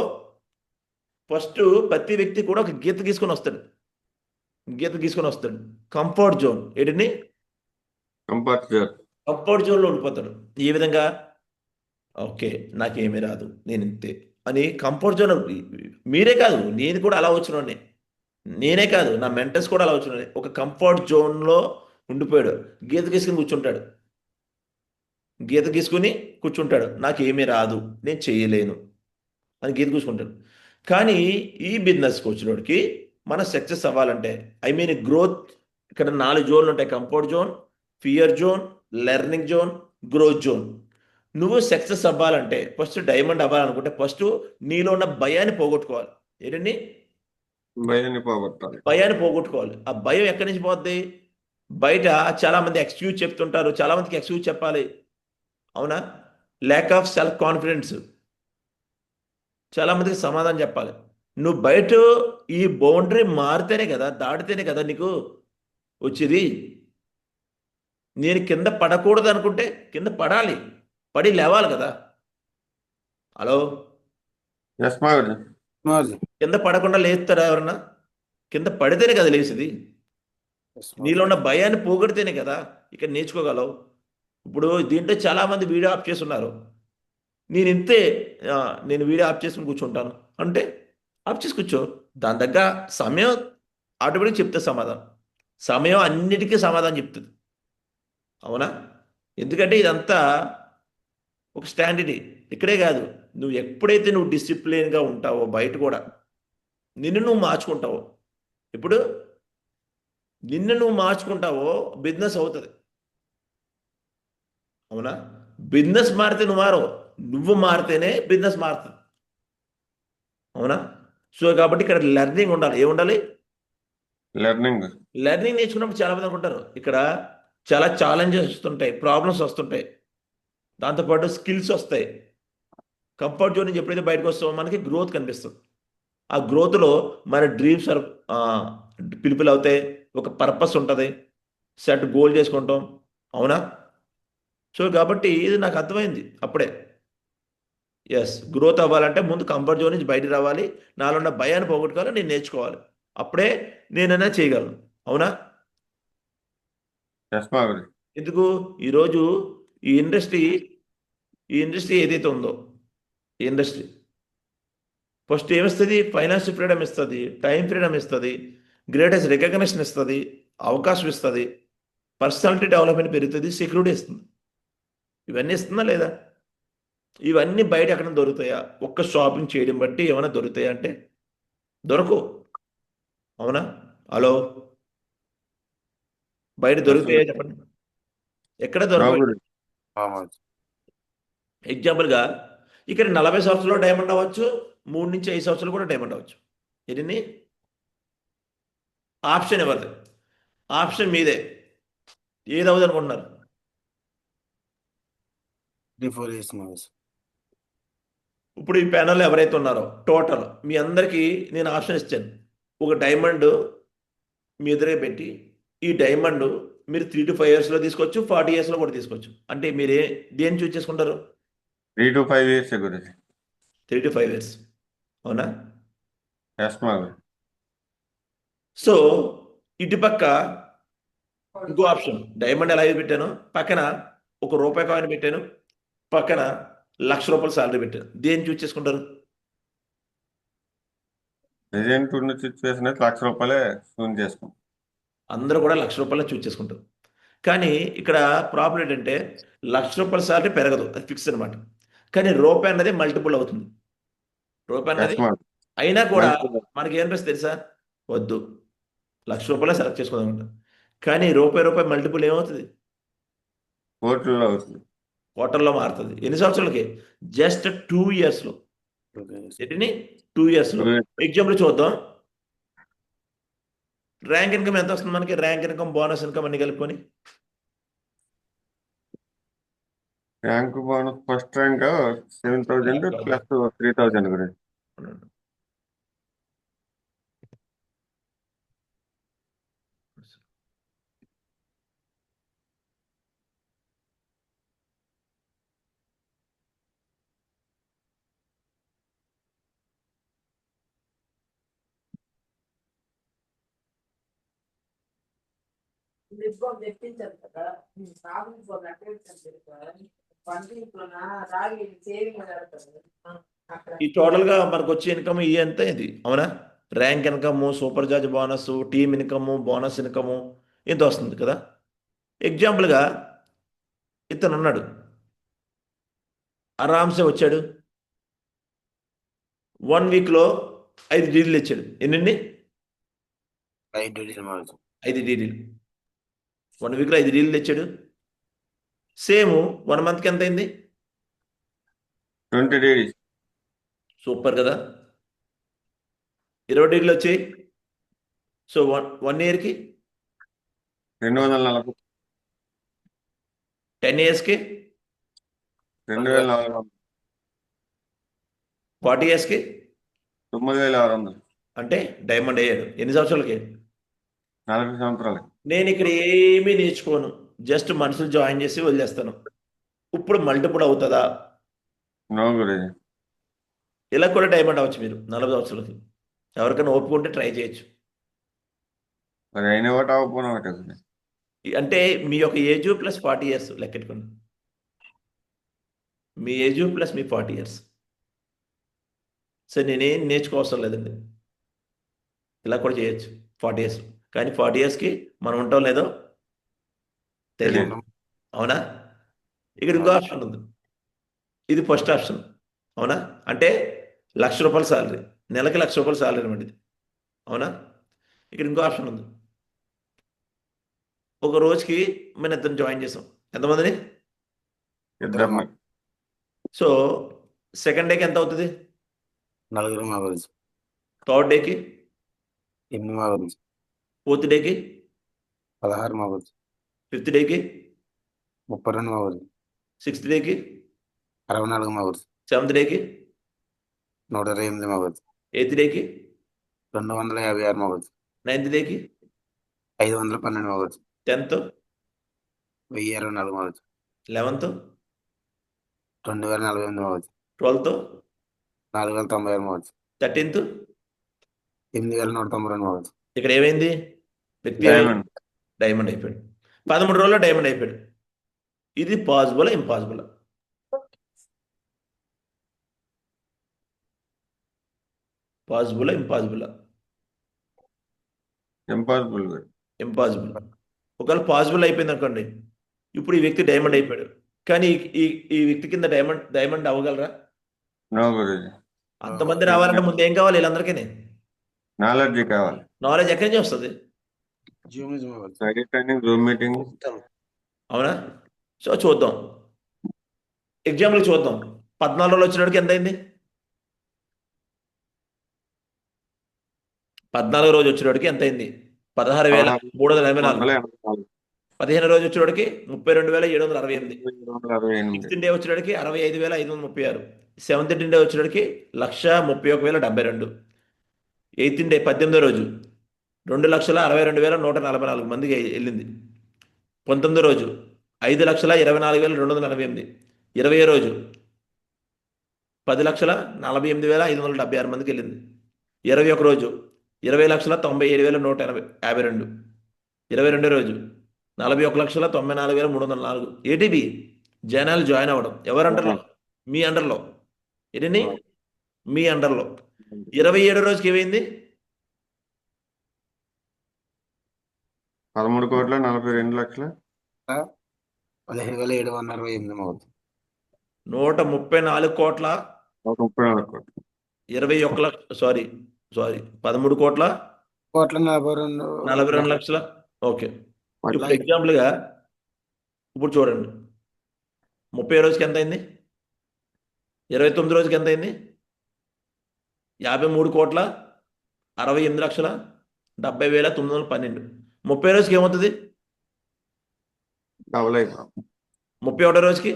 ఫస్ట్ ప్రతి వ్యక్తి కూడా ఒక గీత గీసుకొని వస్తాడు. Comfort zone. ఏంటిని? కంఫర్ట్ జోన్లో ఉండిపోతాడు. ఏ విధంగా? ఓకే, నాకేమీ రాదు, నేను ఇంతే అని కంఫర్ట్ జోన్. మీరే కాదు, నేను కూడా అలా వచ్చినోనే, నేనే కాదు నా మెంటర్స్ కూడా అలా వచ్చినోనే. ఒక కంఫర్ట్ జోన్లో ఉండిపోయాడు, గీత గీసుకుని కూర్చుంటాడు. నాకేమీ రాదు, నేను చేయలేను అని గీత కూర్చుంటాడు. కానీ ఈ బిజినెస్కి వచ్చినోడికి మన సక్సెస్ అవ్వాలంటే, గ్రోత్, ఇక్కడ 4 జోన్లు ఉంటాయి: comfort zone, fear zone, learning zone, growth zone. నువ్వు సక్సెస్ అవ్వాలంటే, ఫస్ట్ డైమండ్ అవ్వాలనుకుంటే ఫస్ట్ నీలో ఉన్న భయాన్ని పోగొట్టుకోవాలి. ఏంటండి? భయాన్ని పోగొట్టుకోవాలి. ఆ భయం ఎక్కడి నుంచి పోద్ది? బయట చాలా మంది ఎక్స్క్యూజ్ చెప్తుంటారు, చాలా మందికి ఎక్స్క్యూజ్ చెప్పాలి. అవునా? ల్యాక్ ఆఫ్ సెల్ఫ్ కాన్ఫిడెన్స్, చాలా మందికి సమాధానం చెప్పాలి. నువ్వు బయట ఈ బౌండరీ మారితేనే కదా, దాటితేనే కదా నీకు వచ్చేది. నేను కింద పడకూడదు అనుకుంటే కింద పడాలి, పడి లేవాలి కదా. హలో, కింద పడకుండా లేస్తారా ఎవరన్నా? కింద పడితేనే కదా లేచేది. నీలో ఉన్న భయాన్ని పోగొడితేనే కదా ఇక్కడ నేర్చుకోగలవు. ఇప్పుడు దీంట్లో చాలా మంది వీడియో ఆఫ్ చేస్తున్నారు. నేను ఇంతే, నేను వీడియో ఆఫ్ చేసుకుని కూర్చుంటాను అంటే ఆఫ్ చేసి కూర్చో. దాని దగ్గర సమయం ఆటోమేటిక్ చెప్తుంది సమాధానం. సమయం అన్నిటికీ సమాధానం చెప్తుంది. అవునా? ఎందుకంటే ఇదంతా ఒక స్టాండర్డ్. ఇక్కడే కాదు, నువ్వు ఎప్పుడైతే నువ్వు డిసిప్లిన్గా ఉంటావో బయట కూడా నిన్ను నువ్వు మార్చుకుంటావో, ఇప్పుడు నిన్ను నువ్వు మార్చుకుంటావో బిజినెస్ అవుతుంది. అవునా? బిజినెస్ మారితే నువ్వు మారవు, నువ్వు మారితేనే బిజినెస్ మారుతుంది. అవునా? సో కాబట్టి ఇక్కడ లెర్నింగ్ ఉండాలి. ఏముండాలి? లెర్నింగ్ నేర్చుకున్నప్పుడు చాలా మంది అనుకుంటారు ఇక్కడ చాలా ఛాలెంజెస్ వస్తుంటాయి, ప్రాబ్లమ్స్ వస్తుంటాయి, దాంతోపాటు స్కిల్స్ వస్తాయి. కంఫర్ట్ జోన్ నుంచి ఎప్పుడైతే బయటకు వస్తామో మనకి గ్రోత్ కనిపిస్తుంది. ఆ గ్రోత్లో మన డ్రీమ్స్ పిలుపులు అవుతాయి, ఒక పర్పస్ ఉంటుంది, సెట్ గోల్ చేసుకుంటాం. అవునా? సో కాబట్టి ఇది నాకు అర్థమైంది అప్పుడే. ఎస్, గ్రోత్ అవ్వాలంటే ముందు కంఫర్ట్ జోన్ నుంచి బయటకు రావాలి, నాలో ఉన్న భయాన్ని పోగొట్టుకోవాలి, నేను నేర్చుకోవాలి. అప్పుడే నేనైనా చేయగలను. అవునా? ఎస్ మా గురించి. ఎందుకు ఈరోజు ఈ ఇండస్ట్రీ ఈ ఇండస్ట్రీ ఏదైతే ఉందో ఈ ఇండస్ట్రీ ఫస్ట్ ఏమిస్తుంది? ఫైనాన్షియల్ ఫ్రీడమ్ ఇస్తుంది, టైం ఫ్రీడమ్ ఇస్తుంది, గ్రేటెస్ట్ రికగ్నిషన్ ఇస్తుంది, అవకాశం ఇస్తుంది, పర్సనాలిటీ డెవలప్మెంట్ పెరుగుతుంది, సెక్యూరిటీ ఇస్తుంది. ఇవన్నీ ఇస్తుందా లేదా? ఇవన్నీ బయట ఎక్కడ దొరుకుతాయా? ఒక్క షాపింగ్ చేయడం బట్టి ఏమైనా దొరుకుతాయా అంటే దొరకవు. అవునా? హలో, బయట దొరుకుతాయా చెప్పండి? ఎక్కడ నో దొరకవు. గురించి. మహమ్మద్ ఎగ్జాంపుల్గా ఇక్కడ 40 సంవత్సరాలు డైమండ్ అవ్వచ్చు, 3 నుంచి 5 సంవత్సరాలు కూడా డైమండ్ అవ్వచ్చు. ఎన్ని ఆప్షన్ ఎవరిది? ఆప్షన్ మీదే. ఏది అవ్వదు అనుకుంటున్నారు? 3-4 years మహమ్మద్. ఇప్పుడు ఈ ప్యానల్ ఎవరైతే ఉన్నారో టోటల్ మీ అందరికీ నేను ఆప్షన్ ఇచ్చాను. ఒక డైమండ్ మీ ఎదురుగా పెట్టి ఈ డైమండ్ మీరు 3 to 5 yearsలో తీసుకోవచ్చు, 40 yearsలో కూడా తీసుకోవచ్చు. అంటే మీరే దేన్ని చూస్ చేసుకుంటారు? 3 to 5 years గురించి. 3 to 5 years. అవునా? ఎస్ మా గురించి. సో ఇటుపక్క ఇంకో ఆప్షన్ డైమండ్ ఎలా అయితే పెట్టాను, పక్కన ₹1 కాయిన్ పెట్టాను, పక్కన ₹1,00,000 సాలరీ పెట్టాను. దేన్ని చూస్ చేసుకుంటారు? ప్రజెంట్ ఉన్న సిచ్యువేషన్ అయితే ₹1,00,000 సూన్ చేసుకుంటాం. అందరూ కూడా ₹1,00,000 చూస్ చేసుకుంటారు. కానీ ఇక్కడ ప్రాబ్లం ఏంటంటే ₹1,00,000 సాలరీ పెరగదు, అది ఫిక్స్ అనమాట. కానీ రూపాయి అన్నది మల్టిపుల్ అవుతుంది. రూపాయి అన్నది ఎస్ మా అయినా కూడా Multiple. మనకి ఏమనిపిస్తుంది తెలుసా? వద్దు, ₹1,00,000 సెలెక్ట్ చేసుకుందాం అంట. కానీ రూపాయి మల్టిపుల్ ఏమవుతుంది? కోర్టులో అవుతుంది. క్వార్టర్లో మారుతుంది. ఎన్ని సంవత్సరాలకి? జస్ట్ 2 ఇయర్స్లో. 2 years. ఎన్ని 2 ఇయర్స్లో. 2 years. ఎగ్జాంపుల్ చూద్దాం. ర్యాంక్ ఇన్కమ్ ఎంత వస్తుంది మనకి? ర్యాంక్ ఇన్కమ్, బోనస్ ఇన్కమ్ అన్ని కలుపుకొని rank bonus first rank 7,000 plus 3,000 గురించి. తెప్పించారు కదా, రాగి సేవింగ్ ఈ టోటల్గా మనకు వచ్చే ఇన్కమ్ ఇది ఎంత? ఇది అవునా? Rank income, super George bonus, team income, bonus income ఇంత వస్తుంది కదా. ఎగ్జాంపుల్గా ఇతను ఉన్నాడు, ఆరామ్సే వచ్చాడు, 1 వీక్లో 5 డీడీలు ఇచ్చాడు. ఎన్ని? 5 days మహమ్మద్. 5 డీడీలు. 1 వీక్లో 5 డీడీలు ఇచ్చాడు. సేమ్ 1 మంత్కి ఎంత అయింది? 20 days. సూపర్ కదా. 20 డీడీలు వచ్చాయి. సో 1 ఇయర్కి 240. 10 ఇయర్స్కి 2,400. 40 ఇయర్స్కి 9,600. అంటే డైమండ్ అయ్యాడు. ఎన్ని సంవత్సరాలకి? 40 సంవత్సరాలు. నేను ఇక్కడ ఏమీ నేర్చుకోను, జస్ట్ మనుషులు జాయిన్ చేసి వదిలేస్తాను. ఇప్పుడు మల్టిపుల్ అవుతుందా? నో గురించి. ఇలా కూడా డైమండ్ అవ్వచ్చు మీరు 40 సంవత్సరాలకి. ఎవరికైనా ఒప్పుకుంటే ట్రై చేయొచ్చు. మరి అయిన ఒకటి అవ్వకపోయినా ఒకటి గురించి. అంటే మీ యొక్క ఏజ్ ప్లస్ 40 ఇయర్స్ లెక్కెట్టుకోండి. మీ ఏజ్ ప్లస్ మీ 40 ఇయర్స్. సో నేనేం నేర్చుకోవసరం లేదండి, ఇలా కూడా చేయొచ్చు 40 ఇయర్స్. కానీ 40 ఇయర్స్కి మనం ఉంటాం లేదో తెలియదు. అవునా? ఇక్కడ ఇంకో ఆప్షన్ ఉంది. ఇది ఫస్ట్ ఆప్షన్. అవునా? అంటే ₹1,00,000 సాలరీ, నెలకి ₹1,00,000 సాలరీ అనమాట ఇది. అవునా? ఇక్కడ ఇంకో ఆప్షన్ ఉంది. ఒక రోజుకి మేము ఇద్దరు జాయిన్ చేసాం. ఎంతమందిని? ఇద్దరు. సో సెకండ్ డేకి ఎంత అవుతుంది? 4 మహమ్మద్. థర్డ్ డేకి 8 మహమ్మద్. ఫోర్త్ డేకి 16 మహమ్మద్. ఫిఫ్త్ డేకి 32 మహమ్మద్. సిక్స్త్ డేకి 64 మహమ్మద్. సెవెంత్ డేకి 128 మహమ్మద్. ఎయిత్ డేకి 256 మహమ్మద్. నైన్త్ డేకి 512 Mohammed. 10th 1024 Mohammed. 11th 2048 Mohammed. 12th 4096 Mohammed. 13th. 8192 Mohammed. ఇక్కడ ఏమైంది? వ్యక్తి డైమండ్. డైమండ్ అయిపోయాడు. 13 రోజుల్లో డైమండ్ అయిపోయాడు. ఇది possible impossible? Possible impossible? Impossible. Impossible. ఒకవేళ పాసిబుల్ అయిపోయింది అనుకోండి, ఇప్పుడు ఈ వ్యక్తి డైమండ్ అయిపోయాడు, కానీ ఈ ఈ వ్యక్తి కింద డైమండ్ అవ్వగలరా? నో గురుజీ. అంతమంది రావాలంటే ముందు ఏం కావాలి వీళ్ళందరికీ? నాలెడ్జ్ కావాలి. నాలెడ్జ్ ఎక్కడి నుంచి వస్తుంది? జూమ్ అవ్వచ్చు. Study training, Zoom meeting. అవునా? సో చూద్దాం, ఎగ్జాంపుల్ చూద్దాం. 14 రోజులు వచ్చినడికి ఎంత అయింది? 14 రోజు వచ్చినడికి ఎంత అయింది? 16,384. 15 రోజు వచ్చినడికి 32,768. 768. 6th డే వచ్చినడికి 65,536. 7th డే వచ్చినడికి 1,31,072. 8th డే 18వ రోజు 2,62,144 మందికి వెళ్ళింది. 19వ రోజు 5,24,248. 20వ రోజు 10,48,576 మందికి వెళ్ళింది. 21వ రోజు 20,97,152. 22వ రోజు 41,94,304. ఏటీబీ జనాలు జాయిన్ అవ్వడం ఎవరు అండర్లో? మీ అండర్లో. ఏంటండి? మీ అండర్లో. 27వ రోజుకి ఏమైంది? 13,42,00,000. 15,768 అవ్వచ్చు. 134 కోట్ల 34 కోట్లు. 21 లక్ష సారీ 13 కోట్ల 42 లక్షల. ఓకే, ఇప్పుడు ఎగ్జాంపుల్గా ఇప్పుడు చూడండి, 30 రోజుకి ఎంత అయింది? 29 రోజుకి ఎంత అయింది? 53 కోట్ల 68,70,912. 30 రోజుకి ఏమవుతుంది? డబుల్ అయిపోయింది. 31 రోజుకి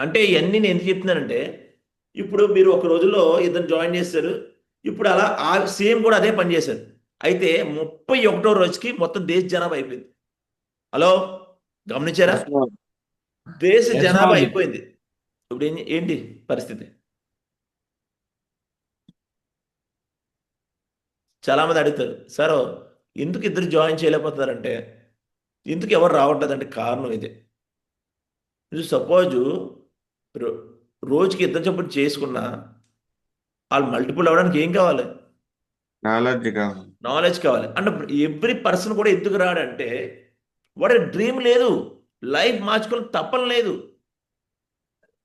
అంటే ఇవన్నీ నేను ఎందుకు చెప్తున్నానంటే, ఇప్పుడు మీరు ఒక రోజులో ఇద్దరు జాయిన్ చేశారు, ఇప్పుడు అలా సేమ్ కూడా అదే పని చేశారు. అయితే 31వ రోజుకి మొత్తం దేశ జనాభా అయిపోయింది. హలో, గమనించారా? దేశ జనాభా అయిపోయింది. ఇప్పుడు ఏంటి పరిస్థితి? చాలామంది అడుగుతారు, సార్ ఎందుకు ఇద్దరు జాయిన్ చేయలేకపోతున్నారంటే, ఎందుకు ఎవరు రావట్లేదంటే కారణం ఇదే. సపోజు రోజుకి ఇద్దరు చొప్పున చేసుకున్నా వాళ్ళు మల్టిపుల్ అవ్వడానికి ఏం కావాలి? నాలెడ్జ్ కావాలి. నాలెడ్జ్ కావాలి. అంటే ఎవ్రీ పర్సన్ కూడా ఎందుకు రాడంటే వాడి డ్రీమ్ లేదు, లైఫ్ మార్చుకోవడం తప్పం లేదు.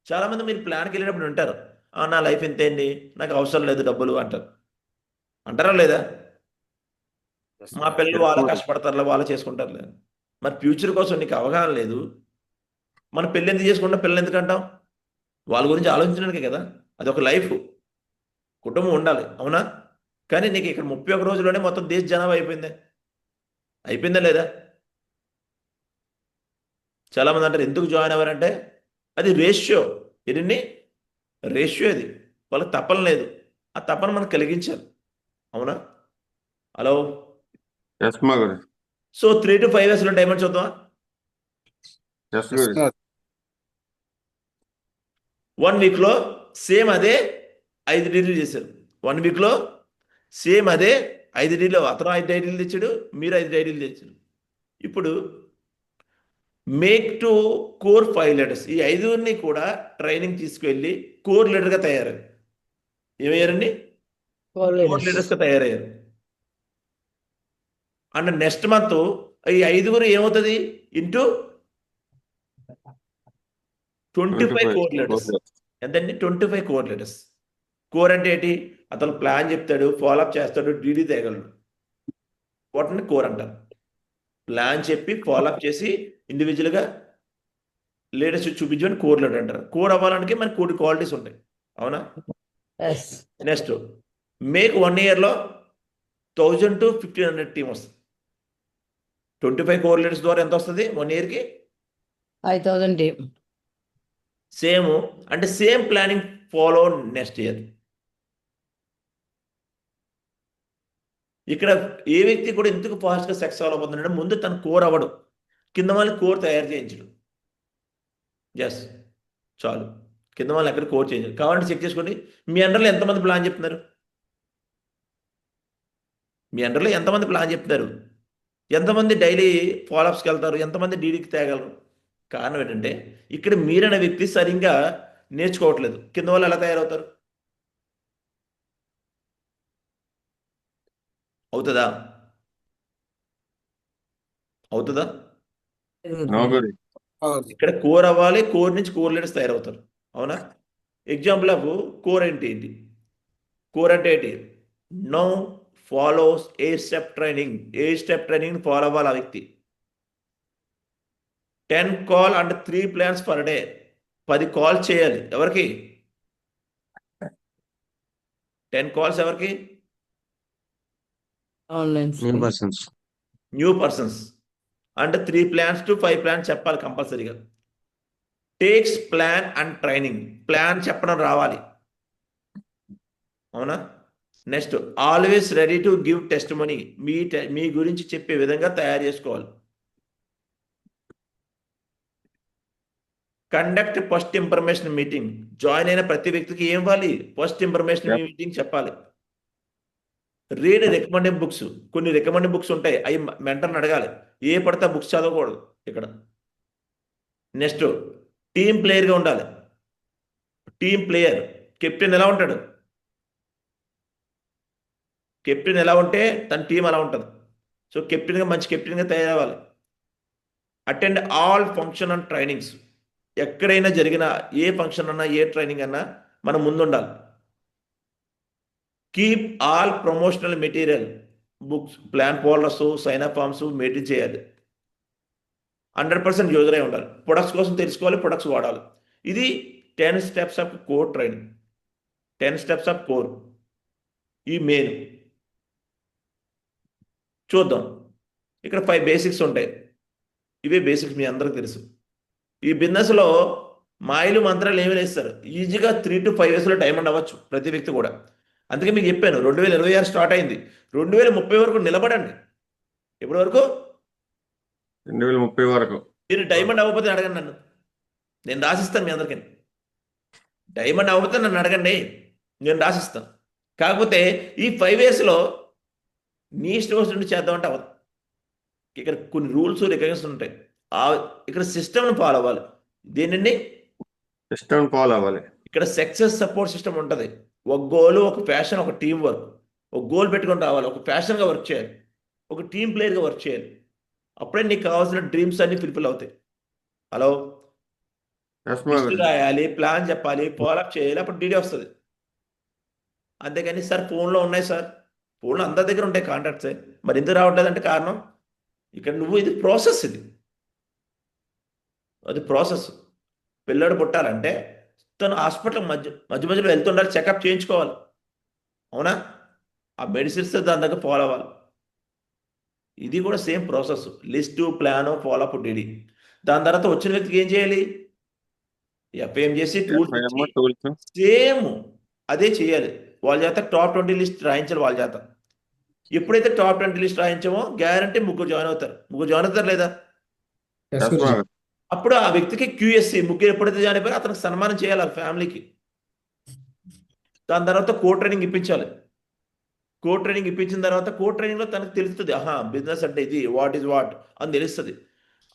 చాలామంది మీరు ప్లాన్కి వెళ్ళినప్పుడు ఉంటారు, నా లైఫ్ ఎంతేంటి, నాకు అవసరం లేదు డబ్బులు అంటారా లేదా? మా పిల్లలు వాళ్ళు కష్టపడతారులే, వాళ్ళు చేసుకుంటారులే. మరి ఫ్యూచర్ కోసం నీకు అవగాహన లేదు. మన పెళ్ళి ఎందుకు చేసుకుంటాం, పిల్లలు ఎందుకు అంటాం? వాళ్ళ గురించి ఆలోచించడానికే కదా. అదొక లైఫ్, కుటుంబం ఉండాలి, అవునా? కానీ నీకు ఇక్కడ 31 రోజుల్లోనే మొత్తం దేశ జనాభా అయిపోయిందా లేదా? చాలామంది అంటారు ఎందుకు జాయిన్ అవ్వారంటే అది రేషియో. ఏంటండి? రేషియో. అది వాళ్ళకి తప్పన లేదు, ఆ తపన మనకు కలిగించాలి, అవునా? Hello. So 3 to 5 years diamond చూద్దామా? 1 వీక్లో సేమ్ అదే 5 డిగ్రీలు చేశారు. 1 వీక్లో సేమ్ అదే 5 డిగ్రీలు. అతను 5 డైరీలు తెచ్చాడు, మీరు 5 డైరీలు తెచ్చారు. ఇప్పుడు మేక్ టు కోర్ 5 లీడర్స్. ఈ 5ని కూడా ట్రైనింగ్ తీసుకువెళ్ళి కోర్ లీడర్గా తయారయ్యారు. ఏమయ్యారండి? కోర్ లీడర్స్గా తయారయ్యారు. అండ్ నెక్స్ట్ మంత్ ఈ 5 ఏమవుతుంది? Into 25 core leaders. ఎంతండి? 25 కోర్ లీడర్స్. కోర్ అంటే ఏంటి? అతను ప్లాన్ చెప్తాడు, ఫాలోఅప్ చేస్తాడు, డీడీ తేగలడు. వాటిని కోర్ అంటారు. ప్లాన్ చెప్పి ఫాలోఅప్ చేసి ఇండివిజువల్గా లీడర్షిప్ చూపించమని కోర్ లీడర్ అంటారు. కోర్ అవ్వాలంటే మనకి కొన్ని క్వాలిటీస్ ఉంటాయి, అవునా? నెక్స్ట్ మేక్ 1 yearలో 1000 to 1500 టీం వస్తుంది. 25 కోర్ లీడర్స్ ద్వారా ఎంత వస్తుంది 1 yearకి? 5,000 టీం. సేమ్ అంటే same planning follow next year. ఇక్కడ ఏ వ్యక్తి కూడా ఎందుకు ఫాస్ట్గా సక్సెస్ అవ్వబోతున్నాడు? ముందు తన కోర్ అవ్వడం, కింద వాళ్ళని కోర్ తయారు చేయించడం. ఎస్, చాలు. కింద వాళ్ళని ఎక్కడ కోర్ చేయించడం కావాలంటే చెక్ చేసుకోండి. మీ అండర్లో ఎంతమంది ప్లాన్ చెప్తున్నారు? మీ అండర్లో ఎంతమంది ప్లాన్ చెప్తారు, ఎంతమంది డైలీ ఫాలోఅప్స్కి వెళ్తారు, ఎంతమంది డీడీకి తేగలరు? కారణం ఏంటంటే ఇక్కడ మీరనే వ్యక్తి సరిగ్గా నేర్చుకోవట్లేదు. కింద వాళ్ళు ఎలా తయారవుతారు? అవుతుందా? అవుతుందా? నో గురు. అవుతుంది. ఇక్కడ కోర్ అవ్వాలి, కోర్ నుంచి కోర్ లీడర్స్ తయారవుతారు. అవునా? ఎగ్జాంపుల్ ఆఫ్ కోర్ అంటే ఏంటి? కోర్ అంటే ఏంటి? No follows a step training. A step training follow అవ్వాలి ఆ వ్యక్తి. 10 call and 3 plans per day. 10 call చేయాలి. ఎవరికి? 10 కాల్స్ ఎవరికి? Online new persons. New persons. అంటే 3 ప్లాన్స్ టు 5 ప్లాన్స్ చెప్పాలి కంపల్సరీగా. Takes plan and training. Plan చెప్పడం రావాలి. అవునా? Next always ready to give test money. మీ గురించి చెప్పే విధంగా తయారు చేసుకోవాలి. Conduct first information meeting. Join అయిన ప్రతి వ్యక్తికి ఏం ఇవ్వాలి? First information Yep. మీటింగ్ చెప్పాలి. Read recommended books. కొన్ని రికమెండెడ్ బుక్స్ ఉంటాయి, అవి మెంటర్ని అడగాలి. ఏ పడితే బుక్స్ చదవకూడదు ఇక్కడ. నెక్స్ట్ టీమ్ ప్లేయర్గా ఉండాలి. Team player. కెప్టెన్ ఎలా ఉంటాడు? కెప్టెన్ ఎలా ఉంటే తన టీం అలా ఉంటుంది. సో కెప్టెన్గా మంచి కెప్టెన్గా తయారవ్వాలి. Attend all function and trainings. ఎక్కడైనా జరిగిన ఏ ఫంక్షన్ అన్నా ఏ ట్రైనింగ్ అన్నా మనం ముందుండాలి. Keep all promotional material, books, plan folders, sign up forms maintain చేయాలి. 100% యూజర్ అయి ఉండాలి. ప్రొడక్ట్స్ కోసం తెలుసుకోవాలి, ప్రొడక్ట్స్ వాడాలి. ఇది 10 steps of core training. 10 steps of core. ఈ మెయిన్ చూద్దాం. ఇక్కడ 5 బేసిక్స్ ఉంటాయి. ఇవే బేసిక్స్ మీ అందరికి తెలుసు. ఈ బిజినెస్లో మాయలు మంత్రాలు ఏమి వేస్తారు? ఈజీగా 3 to 5 yearsలో డైమండ్ అవ్వచ్చు ప్రతి వ్యక్తి కూడా. అందుకే మీకు చెప్పాను 2026 స్టార్ట్ అయింది. 2030 వరకు నిలబడండి. ఎప్పటి వరకు? 2030 వరకు. మీరు డైమండ్ అవ్వకపోతే అడగండి నన్ను, నేను రాసిస్తాను మీ అందరికీ. డైమండ్ అవ్వకపోతే నన్ను అడగండి, నేను రాసిస్తాను. కాకపోతే ఈ 5 yearsలో నీ ఇష్టం వచ్చినట్టు చేద్దామంటే అవ్వదు. ఇక్కడ కొన్ని రూల్స్ రెగ్యులేషన్స్ ఉంటాయి. ఇక్కడ సిస్టమ్ని ఫాలో అవ్వాలి. దేనండి? సిస్టమ్ ఫాలో అవ్వాలి. ఇక్కడ సక్సెస్ సపోర్ట్ సిస్టమ్ ఉంటుంది. ఒక గోల్, ఒక ప్యాషన్, ఒక టీం వర్క్. ఒక గోల్ పెట్టుకొని రావాలి, ఒక ప్యాషన్గా వర్క్ చేయాలి, ఒక టీం ప్లేయర్గా వర్క్ చేయాలి. అప్పుడే నీకు కావాల్సిన డ్రీమ్స్ అన్ని ఫుల్ఫిల్ అవుతాయి. హలో? ఎస్ మా లిస్ట్ గురు. రాయాలి, ప్లాన్ చెప్పాలి, ఫాలోఅప్ చేయాలి, అప్పుడు డీడీ వస్తుంది. అంతేకాని సార్ ఫోన్లో ఉన్నాయి సార్, ఫోన్లో అందరి దగ్గర ఉంటాయి కాంటాక్ట్స్, మరి ఎందుకు రావట్లేదు అంటే కారణం ఇక్కడ ఇది ప్రాసెస్. అది ప్రాసెస్. పిల్లడు పుట్టాలంటే తను హాస్పిటల్ మధ్యలో వెళ్తుండాలి, చెకప్ చేయించుకోవాలి. అవునా? ఆ మెడిసిన్స్ దాని దగ్గర ఫాలో అవ్వాలి. ఇది కూడా same process. List, plan, follow up, DD. దాని తర్వాత వచ్చిన వ్యక్తికి ఏం చేయాలి? ఎఫ్ఐఎం చేసి టూల్స్ FIM టూల్స్. సేమ్ అదే చేయాలి. వాళ్ళ చేత టాప్ 20 లిస్ట్ రాయించాలి వాళ్ళ చేత. ఎప్పుడైతే టాప్ 20 లిస్ట్ రాయించామో గ్యారంటీ ముగ్గురు జాయిన్ అవుతారు. ముగ్గురు జాయిన్ అవుతారు లేదా? ఎస్ మా గురు. అప్పుడు ఆ వ్యక్తికి QSC, ముగ్గురు ఎప్పుడైతే జాయిన్ అయిపోయారో అతనికి సన్మానం చేయాలి ఆ ఫ్యామిలీకి. దాని తర్వాత కోడ్ ట్రైనింగ్ ఇప్పించాలి. కోడ్ ట్రైనింగ్ ఇప్పించిన తర్వాత కోడ్ ట్రైనింగ్లో తనకు తెలుస్తుంది, ఆహా బిజినెస్ అంటే ఇది, వాట్ ఈజ్ వాట్ అని తెలుస్తుంది.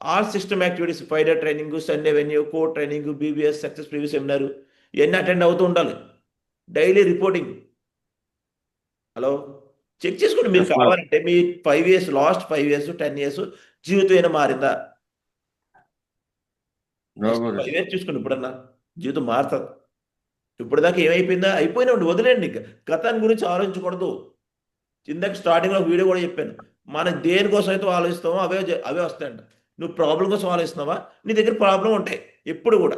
All system activities, 5 day training, Sunday venue, code training, BBS, success preview seminar, ఇవన్నీ అటెండ్ అవుతూ ఉండాలి. Daily reporting. హలో? చెక్ చేసుకోండి. మీరు Yes, ma'am. కావాలంటే మీ 5 years, లాస్ట్ 5 years, 10 years జీవితం అయినా మారిందా? నో గురు. 5 years చూసుకోండి, ఇప్పుడన్నా జీవితం మారుతుంది. ఇప్పుడు దాకా ఏమైపోయిందా? అయిపోయినా ఉండి వదిలేండి. గతాన్ని గురించి ఆలోచించకూడదు. ఇందాక స్టార్టింగ్లో ఒక వీడియో కూడా చెప్పాను, మనం దేనికోసం అయితే ఆలోచిస్తామో అవే వస్తాయంట. నువ్వు ప్రాబ్లం కోసం ఆలోచిస్తున్నావా? నీ దగ్గర ప్రాబ్లం ఉంటాయి ఎప్పుడు కూడా.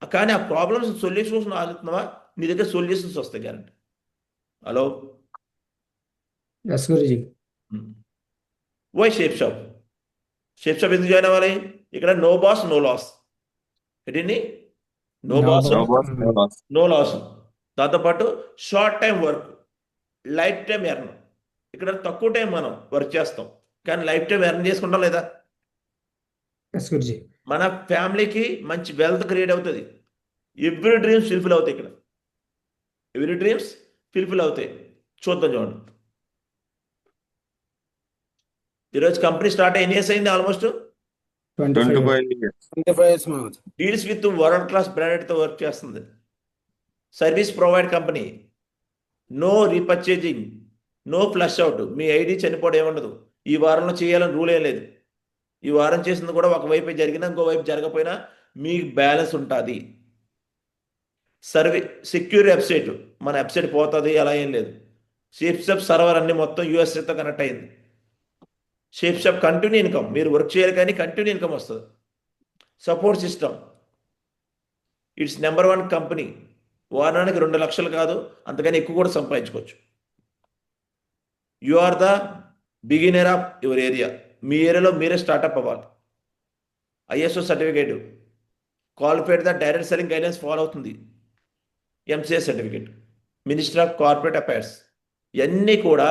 కానీ ఆ ప్రాబ్లమ్స్ సొల్యూషన్ కోసం ఆలోచిస్తున్నావా? నీ దగ్గర సొల్యూషన్స్ వస్తాయి guarantee. Hello? Yes guruji. Why Shape Shop? Shape Shop ఎందుకు జాయిన్ అవ్వాలి? ఇక్కడ నో బాస్ నో లాస్. ఏంటండి? No No boss no boss no loss. No loss. దాంతోపాటు short time work, life time earn. ఇక్కడ తక్కువ టైం మనం వర్క్ చేస్తాం, కానీ లైఫ్ టైం ఎర్న్ చేసుకుంటాం లేదా? ఎస్ గురుజీ. మన ఫ్యామిలీకి మంచి వెల్త్ క్రియేట్ అవుతుంది. ఎవ్రీ డ్రీమ్స్ ఫుల్ఫిల్ అవుతాయి. ఇక్కడ ఎవ్రీ డ్రీమ్స్ ఫుల్ఫిల్ అవుతాయి. చూద్దాం, చూడండి. ఈరోజు కంపెనీ స్టార్ట్ ఎన్ని ఇయర్స్ అయింది? Almost 25 years. 25 years. 25 years మేము అవుతుంది. డీల్స్ విత్ వరల్డ్ క్లాస్ బ్రాండెడ్తో వర్క్ చేస్తుంది. Service provide company. No repurchasing, no flush out. మీ ఐడి చనిపోవడం ఏముండదు. ఈ వారంలో చేయాలని రూల్ ఏం లేదు. ఈ వారం చేసింది కూడా ఒకవైపు జరిగినా ఇంకోవైపు జరగకపోయినా మీకు బ్యాలెన్స్ ఉంటుంది. సెక్యూర్ వెబ్సైట్, మన వెబ్సైట్ పోతుంది అలా ఏం లేదు. షేప్షాప్ సర్వర్ అన్ని మొత్తం యూఎస్ఏతో కనెక్ట్ అయింది. షేప్షాప్ కంటిన్యూ ఇన్కమ్, మీరు వర్క్ చేయాలి కానీ కంటిన్యూ ఇన్కమ్ వస్తుంది. Support system, it's number 1 company. వారానికి 2 లక్షలు కాదు, అంతకని ఎక్కువ కూడా సంపాదించుకోవచ్చు. You are the beginner of your area. మీ ఏరియాలో మీరే స్టార్ట్అప్ అవ్వాలి. ISO certificate, qualified the direct selling guidance follow అవుతుంది. MCA certificate, minister of corporate affairs, ఇవన్నీ కూడా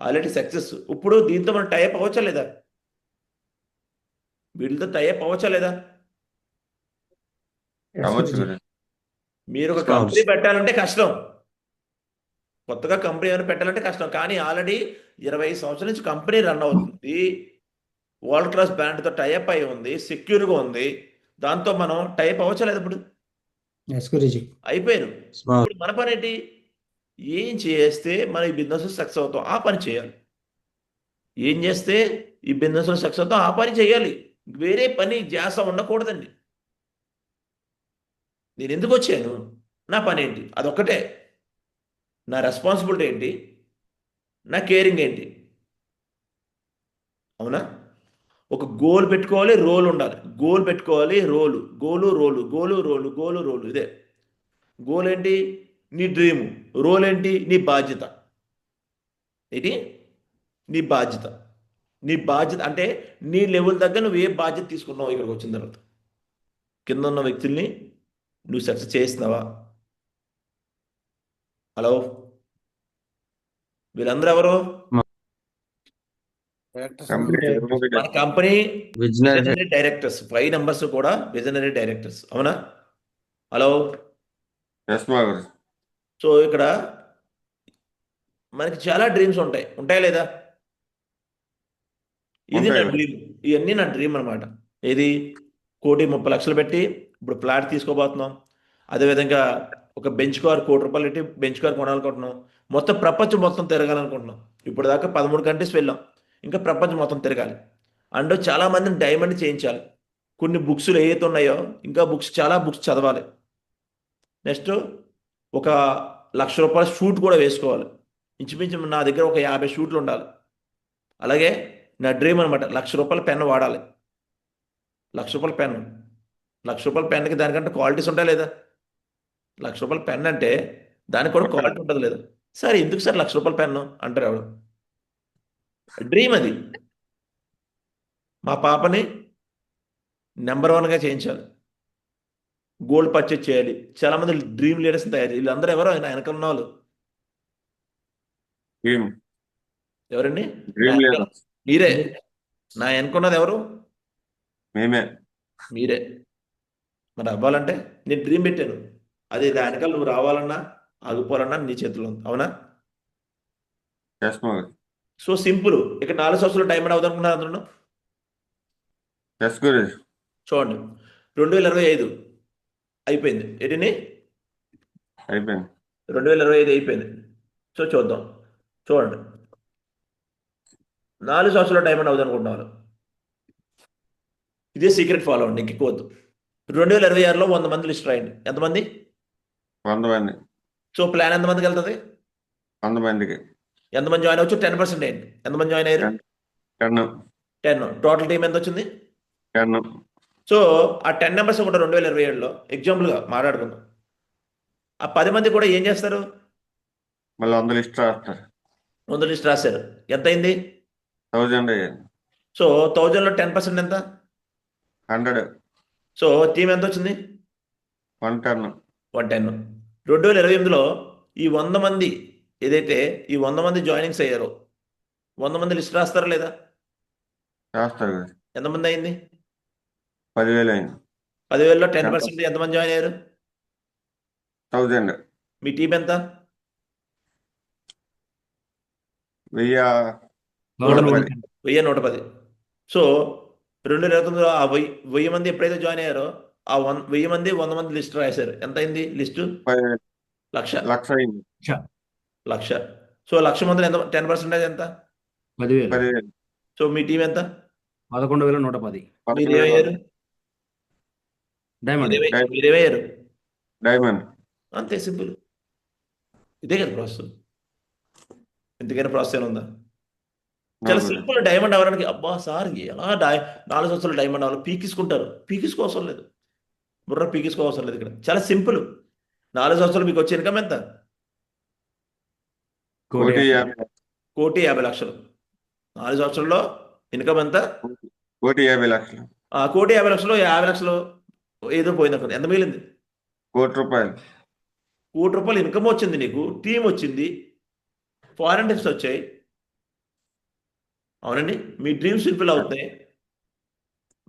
ఆల్రెడీ సక్సెస్. ఇప్పుడు దీంతో మనం టైప్ అవ్వచ్చా లేదా? వీటితో టైప్ అవ్వచ్చా లేదా? Yes, అవ్వచ్చు Guruji. గురుజీ. మీరు ఒక కంపెనీ పెట్టాలంటే కష్టం. కొత్తగా కంపెనీ ఏమైనా పెట్టాలంటే కష్టం. కానీ ఆల్రెడీ 20 సంవత్సరాల నుంచి కంపెనీ రన్ అవుతుంది. వరల్డ్ క్లాస్ బ్రాండ్తో టైప్ అయి ఉంది, సెక్యూర్గా ఉంది. దాంతో మనం టైప్ అవ్వచ్చా లేదా? ఇప్పుడు Yes, Guruji. అయిపోయారు. ఇప్పుడు మన పని ఏంటి? ఏం చేస్తే మన ఈ బిజినెస్ సక్సెస్ అవుతాం ఆ పని చేయాలి. ఏం చేస్తే ఈ బిజినెస్లో సక్సెస్ అవుతాం ఆ పని చేయాలి. వేరే పని ధ్యాస ఉండకూడదండి. నేను ఎందుకు వచ్చాను? నా పని ఏంటి? అదొక్కటే. నా రెస్పాన్సిబిలిటీ ఏంటి? నా కేరింగ్ ఏంటి? అవునా? ఒక గోల్ పెట్టుకోవాలి, రోల్ ఉండాలి. గోల్ పెట్టుకోవాలి, రోలు, గోలు రోలు, గోలు రోలు, గోలు రోలు. ఇదే గోల్ ఏంటి? నీ డ్రీము. రోల్ ఏంటి? నీ బాధ్యత. ఏంటి? నీ బాధ్యత. నీ బాధ్యత అంటే నీ లెవెల్ దగ్గర నువ్వు ఏ బాధ్యత తీసుకున్నావు ఇక్కడికి వచ్చిన తర్వాత. కింద ఉన్న వ్యక్తుల్ని నువ్వు సక్సెస్ చేస్తున్నావా? హలో, వీళ్ళందరూ ఎవరు? Directors కంపెనీ మేము. మన company Visionary. Visionary directors. 5 numbers కూడా విజనరీ డైరెక్టర్స్. అవునా? హలో. ఎస్ మా గురుజీ. సో ఇక్కడ మనకి చాలా డ్రీమ్స్ ఉంటాయి. ఉంటాయా లేదా? ఇది నా ఉంటాయి. డ్రీమ్. ఇవన్నీ నా డ్రీమ్ అనమాట. ఏది? 1,30,00,000 పెట్టి ఇప్పుడు ఫ్లాట్ తీసుకోబోతున్నాం. అదేవిధంగా ఒక బెంచ్ కార్ ₹1,00,00,000 పెట్టి బెంచ్ కార్ కొనాలనుకుంటున్నాం. మొత్తం ప్రపంచం మొత్తం తిరగాలనుకుంటున్నాం. ఇప్పుడు దాకా 13 కంట్రీస్ వెళ్ళాం. ఇంకా ప్రపంచం మొత్తం తిరగాలి. అండ్ చాలామందిని డైమండ్ చేయించాలి. కొన్ని బుక్స్లు ఏవైతే ఉన్నాయో ఇంకా చాలా బుక్స్ చదవాలి. నెక్స్ట్ ఒక ₹1,00,000 షూట్ కూడా వేసుకోవాలి. ఇంచుమించు నా దగ్గర ఒక 50 షూట్లు ఉండాలి. అలాగే నా డ్రీమ్ అనమాట, ₹1,00,000 పెన్ వాడాలి. ₹1,00,000 పెన్. ₹1,00,000 పెన్కి దానికంటే క్వాలిటీస్ ఉంటాయి లేదా? ₹1,00,000 పెన్ అంటే దానికి కూడా క్వాలిటీ ఉంటుంది లేదా? సార్ ఎందుకు సార్ ₹1,00,000 పెన్ను అంటారు ఎవరు? డ్రీమ్ అది. మా పాపని నెంబర్ 1గా చేయించాలి. గోల్డ్ పర్చేజ్ చేయాలి. చాలామంది డ్రీమ్ లీడర్స్ని తయారు. వీళ్ళందరూ ఎవరో నా వెనకాల ఉన్న వాళ్ళు. డ్రీమ్ ఎవరండి? నా డ్రీమ్ వెనకాల లీడర్ మీరే. నా వెనుకున్నది ఎవరు? మేమే. మీరే. మరి అవ్వాలంటే నేను డ్రీమ్ పెట్టాను. అదే దానికల్ నువ్వు రావాలన్నా ఆగిపోవాలన్నా నీ చేతిలో ఉంది. అవునా? ఎస్ మా గురుజీ. So simple. ఇక 4 సంవత్సరాలు టైం అని అవుదనుకున్నారు అందరూ. ఎస్ గురుజీ. చూడండి, 2025 అయిపోయింది. ఏంటండి? అయిపోయింది. 2025 అయిపోయింది. సో చూద్దాం. చూడండి, 4 సంవత్సరాలు టైం అని అవుదనుకుంటున్నారు. ఇదే సీక్రెట్ ఫాలో అవ్వండి, ఇంకెక్కువ వద్దు. 2026లో 100 మంది లిస్ట్ రాయండి. ఎంతమంది? 100 మంది. సో ప్లాన్ ఎంతమందికి వెళ్తుంది? 100 మందికి. ఎంతమంది జాయిన్ అవ్వచ్చు? 10% అయ్యింది. ఎంతమంది జాయిన్ అయ్యారు? 10. 10. టోటల్ టీం ఎంత వచ్చింది? 10. సో ఆ 10 మెంబర్స్ కూడా 2027లో ఎగ్జాంపుల్గా మాట్లాడుకుందాం. ఆ 10 మంది కూడా ఏం చేస్తారు? మళ్ళీ 100 లిస్ట్ రాస్తారు. 100 లిస్ట్ రాశారు. ఎంత అయింది? 1000 అయ్యాయి. సో 1000లో 10% ఎంత? 100. సో టీం ఎంత వచ్చింది? 110. 110. 2028లో ఈ 100 మంది ఏదైతే ఈ 100 మంది జాయినింగ్స్ అయ్యారో 100 మంది లిస్ట్ రాస్తారా లేదా? రాస్తారు గురుజీ. ఎంతమంది అయింది? 10,000 అయింది. 10,000లో 10% ఎంతమంది జాయిన్ అయ్యారు? 1000. మీ టీం ఎంత? 1000. 110. 1110. సో 2029లో ఆ 1000 మంది ఎప్పుడైతే జాయిన్ అయ్యారో ఆ 1000 మంది 100 మంది లిస్ట్ రాశారు. ఎంత అయింది లిస్టు? 10,000 లక్ష. లక్ష అయింది. లక్ష. సో 1,00,000 మందిలో ఎంత 10% ఎంత? 10,000 10,000 సో మీ టీం ఎంత? 11,110 మీరు ఏమయ్యారు? డైమండ్ మీరేమయ్యారు? డైమండ్. అంతే సింపుల్. ఇదే కదా ప్రాసెస్. ఎందుకైనా ప్రాసెస్ ఏమైనా ఉందా? చాలా సింపుల్. డైమండ్ అవ్వడానికి అబ్బా సార్ ఎలా 4 సంవత్సరాలు డైమండ్ అవ్వాలి పీకిసుకుంటారు. పీకిసుకోవసరం లేదు. బుర్ర పీకిసుకోవసరం లేదు. ఇక్కడ చాలా సింపుల్. 4 సంవత్సరాలు మీకు వచ్చే ఇన్కమ్ ఎంత? 1,50,00,000. 1,50,00,000. 4 సంవత్సరాల్లో ఇన్కమ్ ఎంత? 1,50,00,000. 1,50,00,000 50,00,000 ఏదో పోయింది అక్కడ. ఎంత మిగిలింది? ₹1,00,00,000. ₹1,00,00,000 ఇన్కమ్ వచ్చింది నీకు. టీం వచ్చింది. ఫారెన్ ట్రిప్స్ వచ్చాయి. అవునండి. మీ డ్రీమ్స్ ఫుల్ఫిల్ అవుతాయి.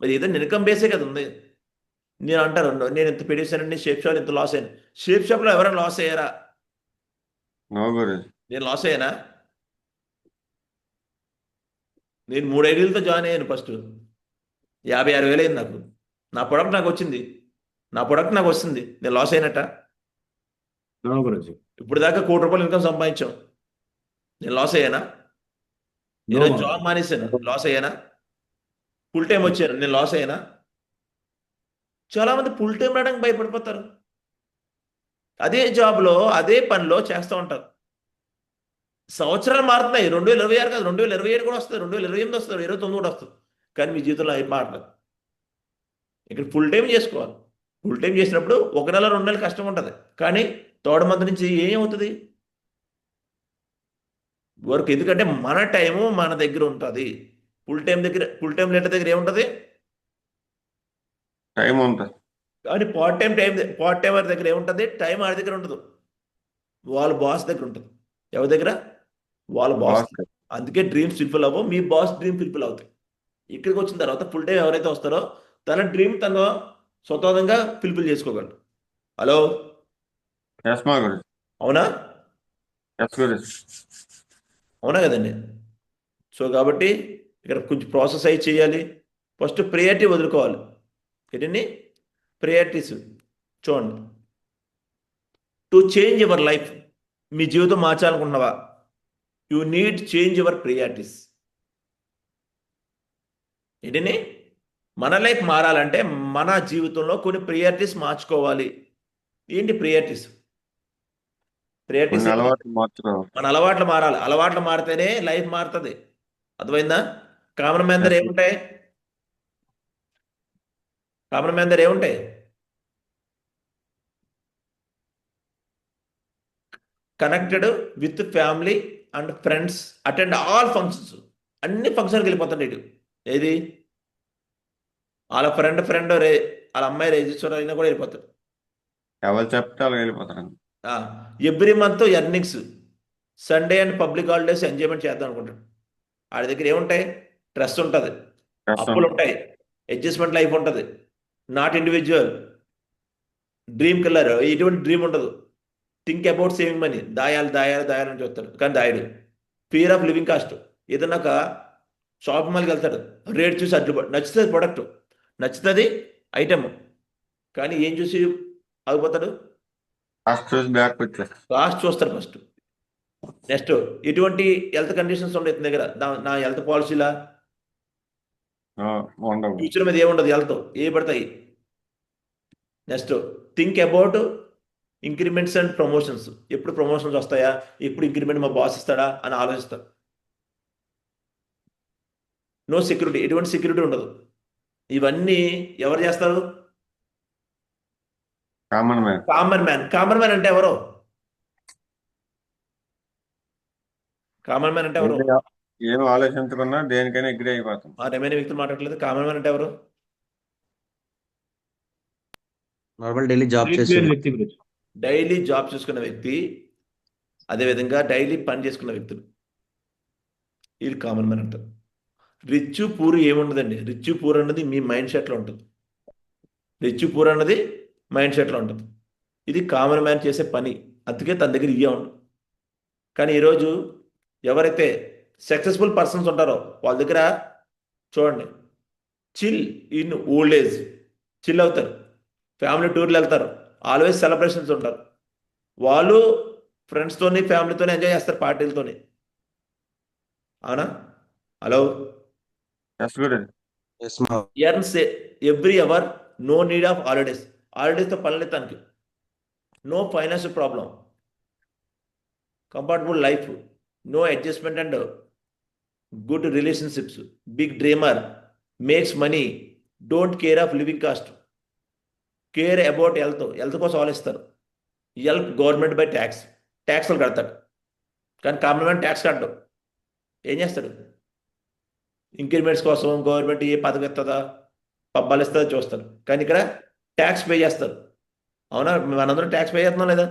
మరి ఏదైనా ఇన్కమ్ బేసే కదా ఉంది. నేను అంటారు నేను ఇంత పెట్టేశానండి షేప్ షాప్ ఇంత లాస్ అయ్యాను. షేప్ షాప్లో ఎవరైనా లాస్ అయ్యారా? నో గురూజీ. నేను లాస్ అయ్యానా? నేను 3 ఐడీలతో జాయిన్ అయ్యాను ఫస్ట్. 56,000 అయింది నాకు. నా ప్రొడక్ట్ నాకు వచ్చింది. నేను లాస్ అయినట్ట? గురుజీ ఇప్పుడు దాకా ₹1,00,00,000 ఇన్కమ్ సంపాదించాం. నేను లాస్ అయ్యానా? ఈరోజు జాబ్ మానేశాను. లాస్ అయ్యానా? ఫుల్ టైం వచ్చాను. నేను లాస్ అయ్యానా? చాలా మంది ఫుల్ టైం రావడానికి భయపడిపోతారు. అదే జాబ్లో అదే పనిలో చేస్తూ ఉంటారు. సంవత్సరాలు మారుతున్నాయి. 2026 కాదు 2027 కూడా వస్తుంది. 2028 వస్తుంది. 2029 కూడా వస్తుంది. కానీ మీ జీవితంలో అవి మారలేదు. ఇక్కడ ఫుల్ టైం చేసుకోవాలి. ఫుల్ టైం చేసినప్పుడు 1 నెల 2 నెలలు కష్టం ఉంటుంది. కానీ థర్డ్ మంత్ నుంచి ఏమవుతుంది? వర్క్. ఎందుకంటే మన టైము మన దగ్గర ఉంటుంది. ఫుల్ టైం లీడర్ దగ్గర ఏముంటుంది? టైం ఉంటుంది. కానీ పార్ట్ టైమర్ దగ్గర ఏముంటుంది? టైం ఆడి దగ్గర ఉండదు. వాళ్ళ బాస్ దగ్గర ఉంటుంది. ఎవరి దగ్గర? వాళ్ళ బాస్. అందుకే డ్రీమ్స్ ఫుల్ఫిల్ అవ్వవు. మీ బాస్ డ్రీమ్ ఫుల్ఫిల్ అవుతాయి. ఇక్కడికి వచ్చిన తర్వాత ఫుల్ టైం ఎవరైతే వస్తారో తన డ్రీమ్ తను స్వతంత్రంగా ఫుల్ఫిల్ చేసుకోగలరు. హలో, ఎస్ మా గురూజీ. అవునా? ఎస్ గురూజీ. అవునా కదండి. సో కాబట్టి ఇక్కడ కొంచెం ప్రాసెస్ అయి చేయాలి. ఫస్ట్ ప్రియారిటీ వదులుకోవాలి. ఏంటండి? ప్రియారిటీస్ చూడండి. To change your life. మీ జీవితం మార్చాలనుకుంటున్నావా? You need change your priorities. ఏంటండి? మన లైఫ్ మారాలంటే మన జీవితంలో కొన్ని ప్రియారిటీస్ మార్చుకోవాలి. ఏంటి ప్రియారిటీస్? అలవాట్లు మార్చుకోవాలి. మన అలవాట్లు మారాలి. అలవాట్లు మారితేనే లైఫ్ మారుతుంది. అర్థమైందా? కామన్ మ్యాన్ దగ్గర ఏముంటాయి? Connected with family and friends, attend all functions. అన్ని ఫంక్షన్కి వెళ్ళిపోతాడు ఇటు. ఏది? వాళ్ళ ఫ్రెండ్ వాళ్ళ అమ్మాయి రిజిస్టర్ అయినా కూడా వెళ్ళిపోతాడు. ఎవరు చెప్తే వాళ్ళు వెళ్ళిపోతారు. Every month earnings, Sunday and public holidays enjoyment చేద్దాం అనుకుంటాడు. వాడి దగ్గర ఏముంటాయి? స్ట్రెస్ ఉంటుంది, అప్పులు ఉంటాయి, అడ్జస్ట్మెంట్ లైఫ్ ఉంటుంది, నాట్ ఇండివిజువల్, డ్రీమ్ కిల్లర్. ఎటువంటి డ్రీమ్ ఉండదు. Think about saving money. దాయాలని చూస్తాడు కానీ దాయడు. Fear of living cost. ఏదన్నా ఒక షాపింగ్ మాల్కి వెళ్తాడు, రేట్ చూసి నచ్చుతుంది ప్రొడక్ట్, నచ్చుతుంది ఐటమ్, కానీ ఏం చూసి ఆగిపోతాడు? కాస్ట్ చూస్తాడు ఫస్ట్. నెక్స్ట్ ఎటువంటి హెల్త్ కండిషన్స్ ఉండే ఇతని దగ్గర? నా హెల్త్ పాలసీలా? ఫ్యూచర్ మీద ఏముండదు. హెల్త్ ఏ పడతాయి. Next think about increments and promotions. ఎప్పుడు ప్రమోషన్స్ వస్తాయా, ఎప్పుడు ఇంక్రిమెంట్ మా బాస్ ఇస్తాడా అని ఆలోచిస్తారు. నో సెక్యూరిటీ, ఎటువంటి సెక్యూరిటీ ఉండదు. ఇవన్నీ ఎవరు చేస్తారు? కామన్ మ్యాన్ అంటే ఎవరు? ఏం ఆలోచించకుండా దేనికైనా ఎగ్రీ అయిపోతాం. రేమైనా వ్యక్తులు మాట్లాడలేదు. కామన్ మ్యాన్ అంటే ఎవరు? Normal daily job daily job చేసుకున్న వ్యక్తి, అదేవిధంగా డైలీ పని చేసుకున్న వ్యక్తులు, ఇది కామన్ మ్యాన్ అంటారు. రిచ్ పూర్ ఏముండదండి. రిచ్ పూర్ అన్నది మీ మైండ్ సెట్లో ఉంటుంది. ఇది కామన్ మ్యాన్ చేసే పని. అందుకే తన దగ్గర ఇయ్యే ఉండదు. కానీ ఈరోజు ఎవరైతే సక్సెస్ఫుల్ పర్సన్స్ ఉంటారో వాళ్ళ దగ్గర చూడండి, chill in old age, chill అవుతారు, ఫ్యామిలీ టూర్లు వెళ్తారు, ఆల్వేస్ సెలబ్రేషన్స్ ఉంటారు. వాళ్ళు ఫ్రెండ్స్తోని ఫ్యామిలీతోని ఎంజాయ్ చేస్తారు పార్టీలతోని. అవునా? హలో. ఎస్ గురుజీ. ఎస్ మా earns every hour, no need of holidays. హాలిడేస్తో పనులు తనకి, no financial problem, comfortable life, no adjustment and good relationships, big dreamer, makes money, don't care of living cost, care about health కోసం ఆలోచిస్తారు, help government by ట్యాక్స్లు కడతాడు. కానీ common man tax కట్టడు. ఏం చేస్తాడు? ఇంక్రిమెంట్స్ కోసం గవర్నమెంట్ ఏ పథకం ఇస్తుందా, పబ్బాలు ఇస్తుందా చూస్తారు. కానీ ఇక్కడ ట్యాక్స్ పే చేస్తారు. అవునా? మనందరం ట్యాక్స్ పే చేస్తున్నాం లేదా?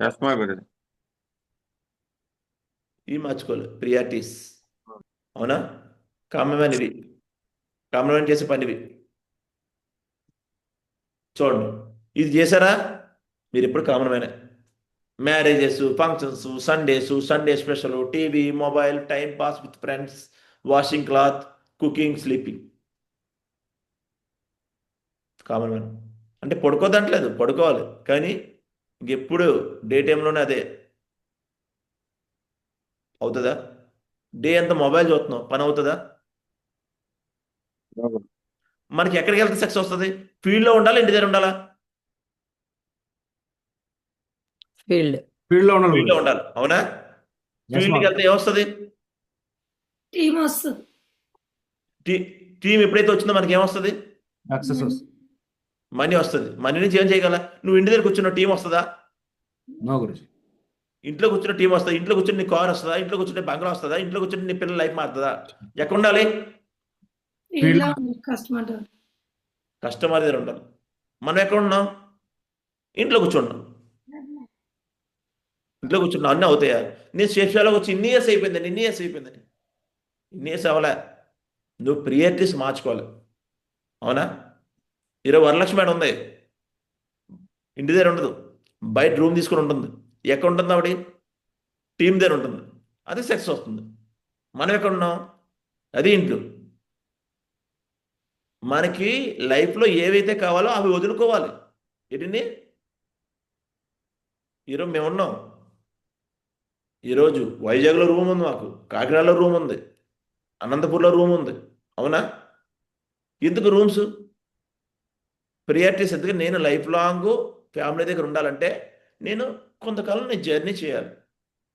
ఎస్ మా గురుజీ. ఇవి మార్చుకోలేదు, ప్రియారిటీస్. అవునా? కామన్ మ్యాన్ ఇవి, కామన్ మ్యాన్ చేసే పనివి. చూడండి, ఇది చేశారా మీరు ఎప్పుడు కామన్ మ్యానే. Marriages, functions, Sunday special, TV, mobile, time pass with friends, washing cloth, cooking, sleeping. Common man అంటే పడుకోదంటలేదు, పడుకోవాలి, కానీ ఇంకెప్పుడు డే టైంలోనే అదే అవుతుందా? డే అంతా మొబైల్ చూస్తున్నాం, పని అవుతుందా? మనకి ఎక్కడికి వెళ్తే సక్సెస్ వస్తుంది? ఫీల్డ్లో ఉండాలా, ఇంటి దగ్గర ఉండాలా? ఫీల్డ్. ఫీల్డ్ లో ఉండాలి ఫీల్డ్లో గురుజీ. ఉండాలి. అవునా? Yes, ఫీల్డ్కి ma'am. వెళ్తే ఏమొస్తుంది? టీమ్ వస్తుంది. టీం ఎప్పుడైతే వచ్చిందో మనకి ఏమొస్తుంది? సక్సెస్ వస్తుంది. మనీ వస్తుంది. మనీ నుంచి ఏం చేయగల? నువ్వు ఇంటి దగ్గర కూర్చున్న టీం వస్తుందా? నో గురుజీ. ఇంట్లో కూర్చున్న టీం వస్తుందా? ఇంట్లో కూర్చుని నీ కార్ వస్తుందా? ఇంట్లో కూర్చుంటే బంగ్లా వస్తుందా? ఇంట్లో కూర్చుని నీ పిల్లల లైఫ్ మారుతుందా? ఎక్కడ ఉండాలి? ఫీల్డ్ కస్టమర్ కస్టమర్ దగ్గర ఉండాలి. మనం ఎక్కడ ఉన్నాం? ఇంట్లో కూర్చున్నాం. ఇంట్లో కూర్చున్నాం, అన్నీ అవుతాయా? నేను శేషాలకు వచ్చి ఇన్ని ఇయర్స్ అయిపోయిందని, ఇన్ని ఇయర్స్ అవ్వలే. నువ్వు ప్రియారిటీస్ మార్చుకోవాలి. అవునా? ఈరోజు వరలక్ష్మి మేడం ఉంది, ఇంటి దగ్గర ఉండదు, బయట రూమ్ తీసుకుని ఉంటుంది. ఎక్కడ ఉంటుంది ఆవిడ? టీం దగ్గర ఉంటుంది. అది సక్సెస్ వస్తుంది. మనం ఎక్కడ ఉన్నాం? అది ఇంట్లో. మనకి లైఫ్లో ఏవైతే కావాలో అవి వదులుకోవాలి. ఏంటండి? ఈరోజు మేము ఉన్నాం, ఈరోజు వైజాగ్లో రూమ్ ఉంది, మాకు కాకినాడలో రూమ్ ఉంది, అనంతపూర్లో రూమ్ ఉంది. అవునా? ఎందుకు రూమ్స్? ప్రియారిటీస్. ఎందుకు? నేను లైఫ్ లాంగ్ ఫ్యామిలీ దగ్గర ఉండాలంటే నేను కొంతకాలం నేను జర్నీ చేయాలి,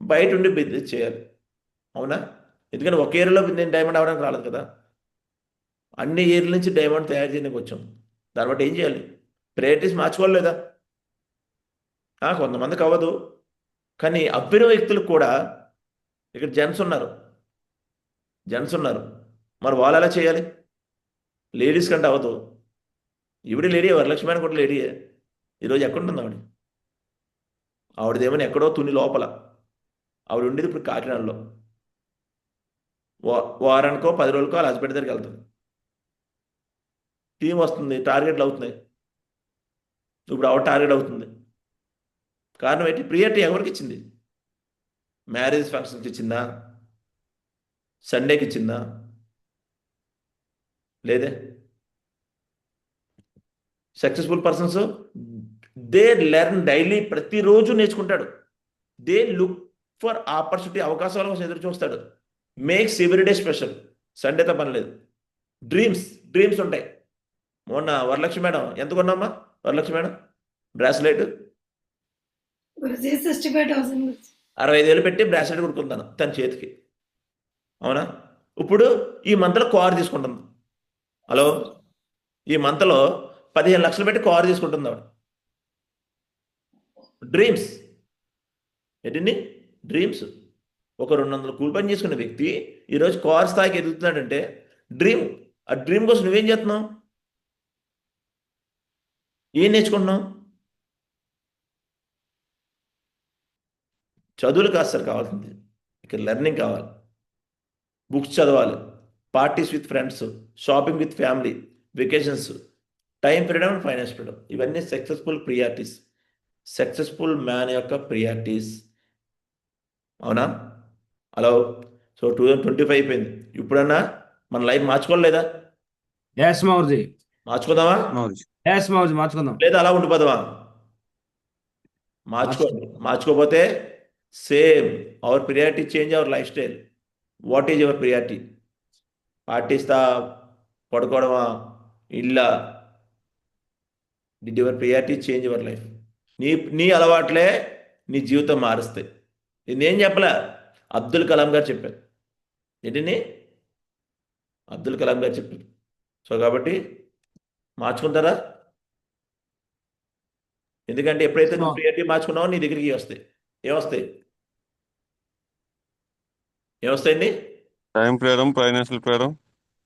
బయట ఉండి బిజినెస్ చేయాలి. అవునా? ఎందుకంటే ఒక ఏరియాలో నేను డైమండ్ అవ్వడానికి రాలేదు కదా, అన్ని ఏరియల నుంచి డైమండ్ తయారు చేయడానికి వచ్చాం. దాన్ని బట్టి ఏం చేయాలి? ప్రియారిటీస్ మార్చుకోవాలి లేదా? కొంతమందికి అవ్వదు, కానీ అబ్బిన వ్యక్తులకు కూడా ఇక్కడ జెంట్స్ ఉన్నారు, మరి వాళ్ళు ఎలా చేయాలి? లేడీస్ కంటే అవ్వదు. ఈవిడ లేడీ, వరలక్ష్మి అని కూడా లేడీయే. ఈరోజు ఎక్కడుంటుంది ఆవిడ? ఆవిడదేమని ఎక్కడో తుని లోపల, ఆవిడ ఉండేది ఇప్పుడు కాకినాడలో. వారానికో 10 రోజులకో వాళ్ళ హస్బెండ్ దగ్గరికి వెళ్తుంది. టీం వస్తుంది, టార్గెట్లు అవుతున్నాయి. ఇప్పుడు ఆవిడ టార్గెట్ అవుతుంది. కారణం ఏంటి? ప్రియారిటీ ఎవరికి ఇచ్చింది? మ్యారేజ్ ఫంక్షన్కి ఇచ్చిందా? సండేకి ఇచ్చిందా? లేదే. Successful persons they learn daily, ప్రతిరోజు నేర్చుకుంటాడు. దే లుక్ ఫర్ ఆపర్చునిటీ, అవకాశాల కోసం ఎదురు చూస్తాడు. Makes everyday special. సండేతో పని లేదు. డ్రీమ్స్ ఉంటాయి. మొన్న వరలక్ష్మి మేడం ఎంత కొన్నామ్మా? Varalakshmi madam bracelet 65,000. 65,000 పెట్టి బ్రాస్లెట్ కొనుక్కుంటాను తన చేతికి. అవునా? ఇప్పుడు ఈ మంత్లో కారు తీసుకుంటుంది. హలో, ఈ మంత్లో 15 లక్షలు పెట్టి కారు తీసుకుంటుంది ఆవిడ. డ్రీమ్స్ ఏంటండి? డ్రీమ్స్. ఒక 200 కూలి పని చేసుకునే వ్యక్తి ఈరోజు కార్ స్థాయికి ఎదుగుతున్నాడంటే డ్రీమ్. ఆ డ్రీమ్ కోసం నువ్వేం చేస్తున్నావు? ఏం నేర్చుకుంటున్నావు? చదువులు కాదు సార్ కావాల్సింది, ఇక్కడ లెర్నింగ్ కావాలి. బుక్స్ చదవాలి, parties with friends, shopping with family, vacations, time freedom and finance freedom. ఇవన్నీ సక్సెస్ఫుల్ ప్రియారిటీస్, సక్సెస్ఫుల్ మ్యాన్ యొక్క ప్రియారిటీస్. అవునా? హలో, సో 2025 అయిపోయింది. ఇప్పుడన్నా మన లైఫ్ మార్చుకోలేదా? ఎస్ మౌర్జీ. మార్చుకుందామా? నో గురుజీ. ఎస్ మౌర్జీ మార్చుకుందాం. లేదా అలా ఉండిపోదామా? మార్చుకోండి. మార్చుకోకపోతే same our priority change our life style. What is your priority? పార్టీస్తా, పడుకోవడమా, ఇల్లా? Did your priority change your life? నీ అలవాట్లే నీ జీవితం మారుస్తాయి. ఇది నేను చెప్పలే, అబ్దుల్ కలాం గారు చెప్పారు. ఏంటని? అబ్దుల్ కలాం గారు చెప్పారు. సో కాబట్టి మార్చుకుంటారా? ఎందుకంటే ఎప్పుడైతే నువ్వు ప్రియారిటీ మార్చుకున్నావో నీ దగ్గరికి వస్తాయి. ఏమొస్తాయి? ఏమొస్తాయండి? Time freedom, financial freedom,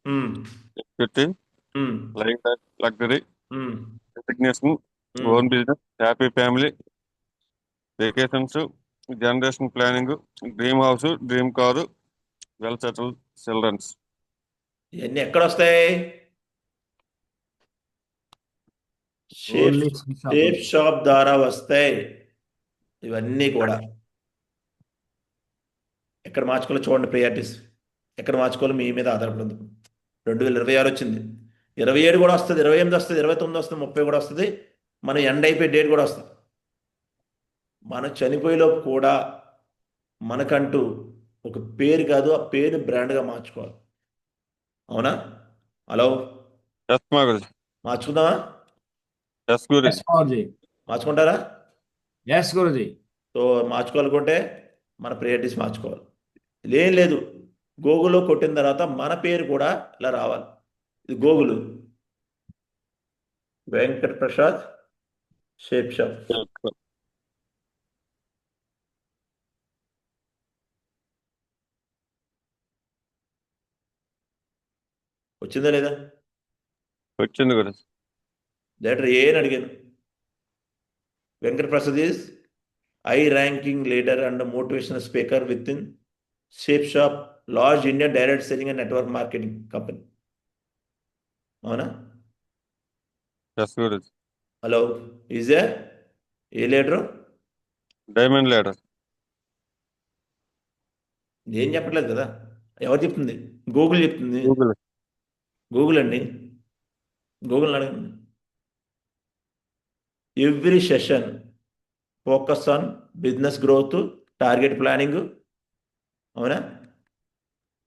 um, security, um, life luxury, um, recognition, um. Own business, happy family, vacations, generation planning, dream house, dream car, well settle childrens. ఇవన్నీ ఎక్కడ వస్తాయి? Only షేప్ షాప్ ద్వారా వస్తాయి ఇవన్నీ కూడా. ఎక్కడ మార్చుకోవాలో చూడండి ప్రియారిటీస్. ఎక్కడ మార్చుకోవాలో మీ మీద ఆధారపడి ఉంది. 2026 వచ్చింది, 27 కూడా వస్తుంది, 28 వస్తుంది, 29 వస్తుంది, 30 కూడా వస్తుంది. మన ఎండ్ అయిపోయే డేట్ కూడా వస్తుంది. మన చనిపోయేలోపు కూడా మనకంటూ ఒక పేరు కాదు, ఆ పేరుని బ్రాండ్గా మార్చుకోవాలి. అవునా? హలో, ఎస్ మా గురుజీ. మార్చుకుందామా? ఎస్ గురుజీ. ఎస్ మౌర్జీ. మార్చుకుంటారా? ఎస్ గురుజీ. సో మార్చుకోవాలనుకుంటే మన ప్రియారిటీస్ మార్చుకోవాలి. ఇదేం లేదు, గూగుల్లో కొట్టిన తర్వాత మన పేరు కూడా ఇలా రావాలి. ఇది Google, Venkat Prasad Shape Shop. వచ్చిందా లేదా? వచ్చింది గురుజీ. డైరెక్టర్ ఏ అని అడిగాను. Venkat Prasad is I ranking leader and motivational speaker with in Shape Shop, large Indian direct selling and network marketing company. అవునా? Yes guruji. Hello, is a leader? Diamond leader. నేను చెప్పట్లేదు కదా, ఎవరు చెప్తుంది? గూగుల్ చెప్తుంది. గూగుల్. గూగుల్ అండి, గూగుల్ అడగండి. Every session focus on business growth, target planning. అవునా?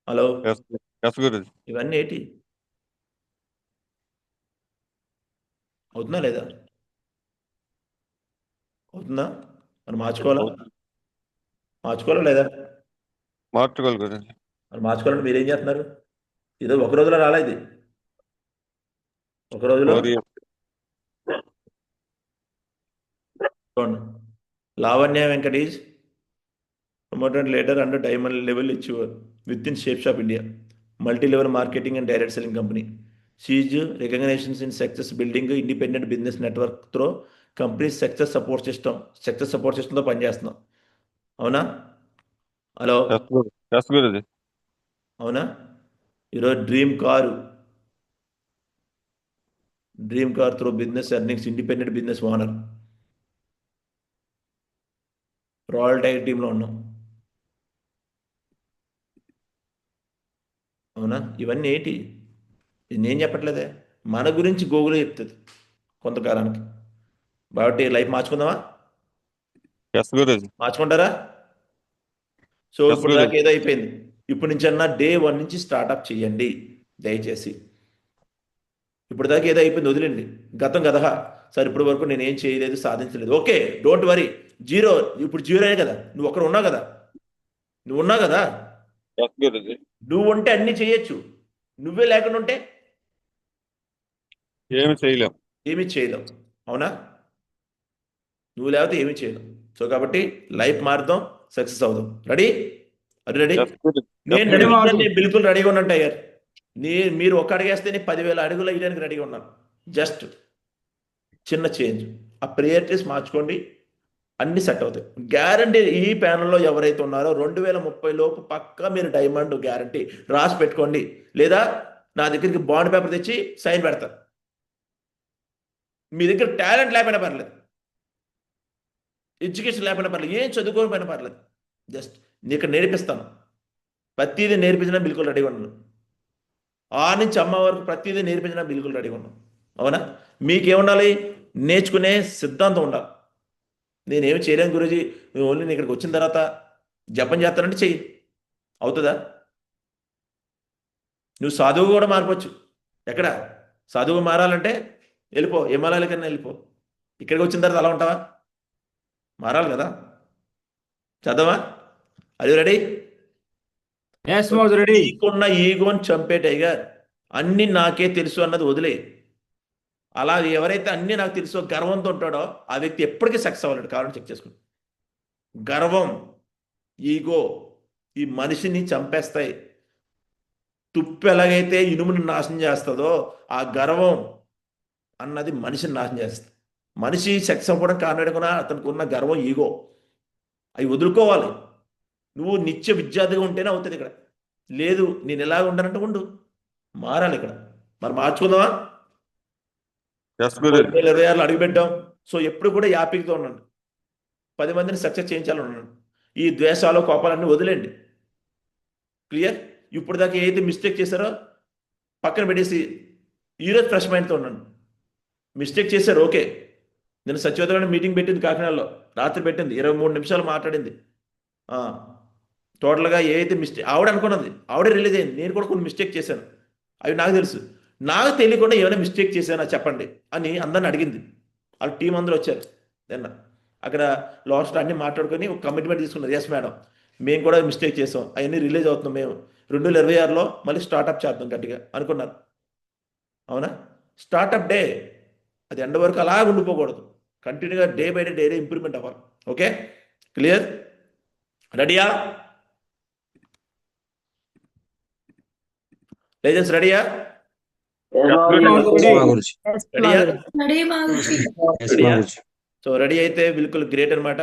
Hello, yes yes Guruji. ఇవన్నీ ఏంటి? అవుతుందా లేదా? అవుతుందా? మరి మార్చుకోవాలా? మార్చుకోవాలా లేదా? మార్చుకోవాలి గురుజీ. మరి మార్చుకోవాలంటే మీరేం చేస్తున్నారు? ఏదో ఒక రోజులో రాలా ఇది. ఒక రోజులో 4 years. చూడండి. Lavanya Venkatesh promoted leader and diamond level ఇచ్చేవారు with in Shape Shop India, multi level marketing and direct selling company. She's recognisations in success building independent business network through company success support సిస్టంతో పనిచేస్తున్నాం. అవునా? Hello, yes guruji. Yes guruji. అవునా? ఈరోజు dream car through business earnings independent business owner, Royal Tiger టీంలో ఉన్నాం. అవునా? ఇవన్నీ ఏంటి? ఇది నేను చెప్పట్లేదే, మన గురించి గూగుల్ చెప్తుంది కొంతకాలానికి. కాబట్టి లైఫ్ మార్చుకుందామా? ఎస్ గురుజీ. మార్చుకుంటారా? సో Yes, ఇప్పుడు Guruji. దాకా ఏదో అయిపోయింది. ఇప్పుడు నుంచి అన్నా డే 1 నుంచి స్టార్ట్అప్ చేయండి దయచేసి. ఇప్పుడు దాకా ఏదో అయిపోయింది, వదిలేండి. గతం గదహ. సార్ ఇప్పటి వరకు నేను ఏం చేయలేదు, సాధించలేదు. Okay, don't worry. జీరో, ఇప్పుడు జీరోయే కదా. నువ్వు ఒక్కడ ఉన్నావు కదా, ఎస్ గురుజీ. నువ్వు ఉంటే అన్నీ చేయొచ్చు. నువ్వే లేకుండా ఉంటే ఏమి చేయలేం. ఏమీ చేయలేవు. అవునా? నువ్వు లేకపోతే ఏమీ చేయలేవు. సో కాబట్టి లైఫ్ మారుదాం, సక్సెస్ అవుదాం. రెడీ? అది రెడీ? ఎస్ గురుజీ. నేను ready, రెడీ, Martin. నేను బిల్కుల్ రెడీగా ఉన్నాను టైగర్. మీరు ఒక్క అడిగేస్తే నేను 10,000 అడుగులు వేయడానికి రెడీగా ఉన్నాను. జస్ట్ చిన్న చేంజ్, ఆ ప్రియారిటీస్ మార్చుకోండి, అన్ని సెట్ అవుతాయి. గ్యారంటీ ఈ ప్యానల్లో ఎవరైతే ఉన్నారో 2030 లోపు పక్కా మీరు డైమండ్ గ్యారంటీ రాసి పెట్టుకోండి. లేదా నా దగ్గరికి బాండ్ పేపర్ తెచ్చి సైన్ పెడతారు. మీ దగ్గర టాలెంట్ లేకపోయినా పర్లేదు, ఎడ్యుకేషన్ లేకపోయినా పర్లేదు, ఏం చదువుకోకపోయినా పర్లేదు, జస్ట్ నీకు నేర్పిస్తాను. ప్రతిదీ నేర్పించిన బిల్కుల్ రెడీగా ఉన్నాను. ఆ నుంచి అమ్మ వరకు ప్రతిదీ నేర్పించిన బిల్కుల్ రెడీగా ఉన్నాను. అవునా? మీకేముండాలి? నేర్చుకునే సిద్ధాంతం ఉండాలి. నేనేమి చేయలేను గురూజీ, ఓన్లీ నేను ఇక్కడికి వచ్చిన తర్వాత జపం చేస్తానంటే చెయ్యి, అవుతుందా? నువ్వు సాధువు కూడా మారిపోవచ్చు. ఎక్కడ సాధువు మారాలంటే వెళ్ళిపో, హిమాలయాల కన్నా వెళ్ళిపో. ఇక్కడికి వచ్చిన తర్వాత అలా ఉంటావా? మారాలి కదా. చదవా? అది రెడీ? Yes మౌజ్ ready. నీకున్న ఈగోని చంపే టైగర్. అన్ని నాకే తెలుసు అన్నది వదిలే. అలా ఎవరైతే అన్ని నాకు తెలుసో గర్వంతో ఉంటాడో ఆ వ్యక్తి ఎప్పటికీ సక్సెస్ అవ్వలేడు. కారణం చెక్ చేసుకోండి. గర్వం, ఈగో ఈ మనిషిని చంపేస్తాయి. తుప్పు ఎలాగైతే ఇనుముని నాశనం చేస్తుందో ఆ గర్వం అన్నది మనిషిని నాశనం చేస్తుంది. మనిషి సక్సెస్ అవ్వడం కారణం కూడా అతనికి ఉన్న గర్వం, ఈగో, అవి వదులుకోవాలి. నువ్వు నిత్య విద్యార్థిగా ఉంటేనే అవుతుంది. ఇక్కడ లేదు నేను ఎలాగ ఉంటానంటే ఉండు, మారాలి ఇక్కడ. మరి మార్చుకుందామా? ఎస్ గురు. 2026లో అడుగుపెట్టాం. సో ఎప్పుడు కూడా యాపిక్తో ఉండండి. 10 మందిని సక్సెస్ చేయించాలని ఉండండి. ఈ ద్వేషాలు, కోపాలన్నీ వదిలేండి. క్లియర్? ఇప్పుడు దాకా ఏదైతే మిస్టేక్ చేశారో పక్కన పెట్టేసి ఈరోజు ఫ్రెష్ మైండ్తో ఉండండి. మిస్టేక్ చేశారు, ఓకే. నేను సచివాలయం మీటింగ్ పెట్టింది కాకినాడలో, రాత్రి పెట్టింది, 23 నిమిషాలు మాట్లాడింది. టోటల్గా ఏదైతే మిస్టేక్ ఆవిడ అనుకున్నది ఆవిడే రిలీజ్ అయింది. నేను కూడా కొన్ని మిస్టేక్ చేశాను, అవి నాకు తెలుసు. నాకు తెలియకుండా ఏమైనా మిస్టేక్ చేశానా చెప్పండి అని అందరిని అడిగింది. వాళ్ళ టీం అందరూ వచ్చారు నిన్న. అక్కడ లాస్ట్ అన్ని మాట్లాడుకొని ఒక కమిట్మెంట్ తీసుకున్నారు. ఎస్ మేడం, మేము కూడా మిస్టేక్ చేసాం, అవన్నీ రిలీజ్ అవుతున్నాం, మేము 2026లో మళ్ళీ స్టార్ట్అప్ చేద్దాం గట్టిగా అనుకున్నారు. అవునా? స్టార్ట్అప్ డే అది ఎండ వరకు అలా ఉండిపోకూడదు. కంటిన్యూగా డే బై డే ఇంప్రూవ్మెంట్ అవ్వాలి. Okay, clear? రెడీయా? లేజెన్స్ రెడీయా? గురుజీ. Yes, రెడీయా? Maguruji. రెడీ మాగుచి. ఎస్ గురుజీ. సో రెడీ అయితే బిల్కుల్ గ్రేట్ అనమాట.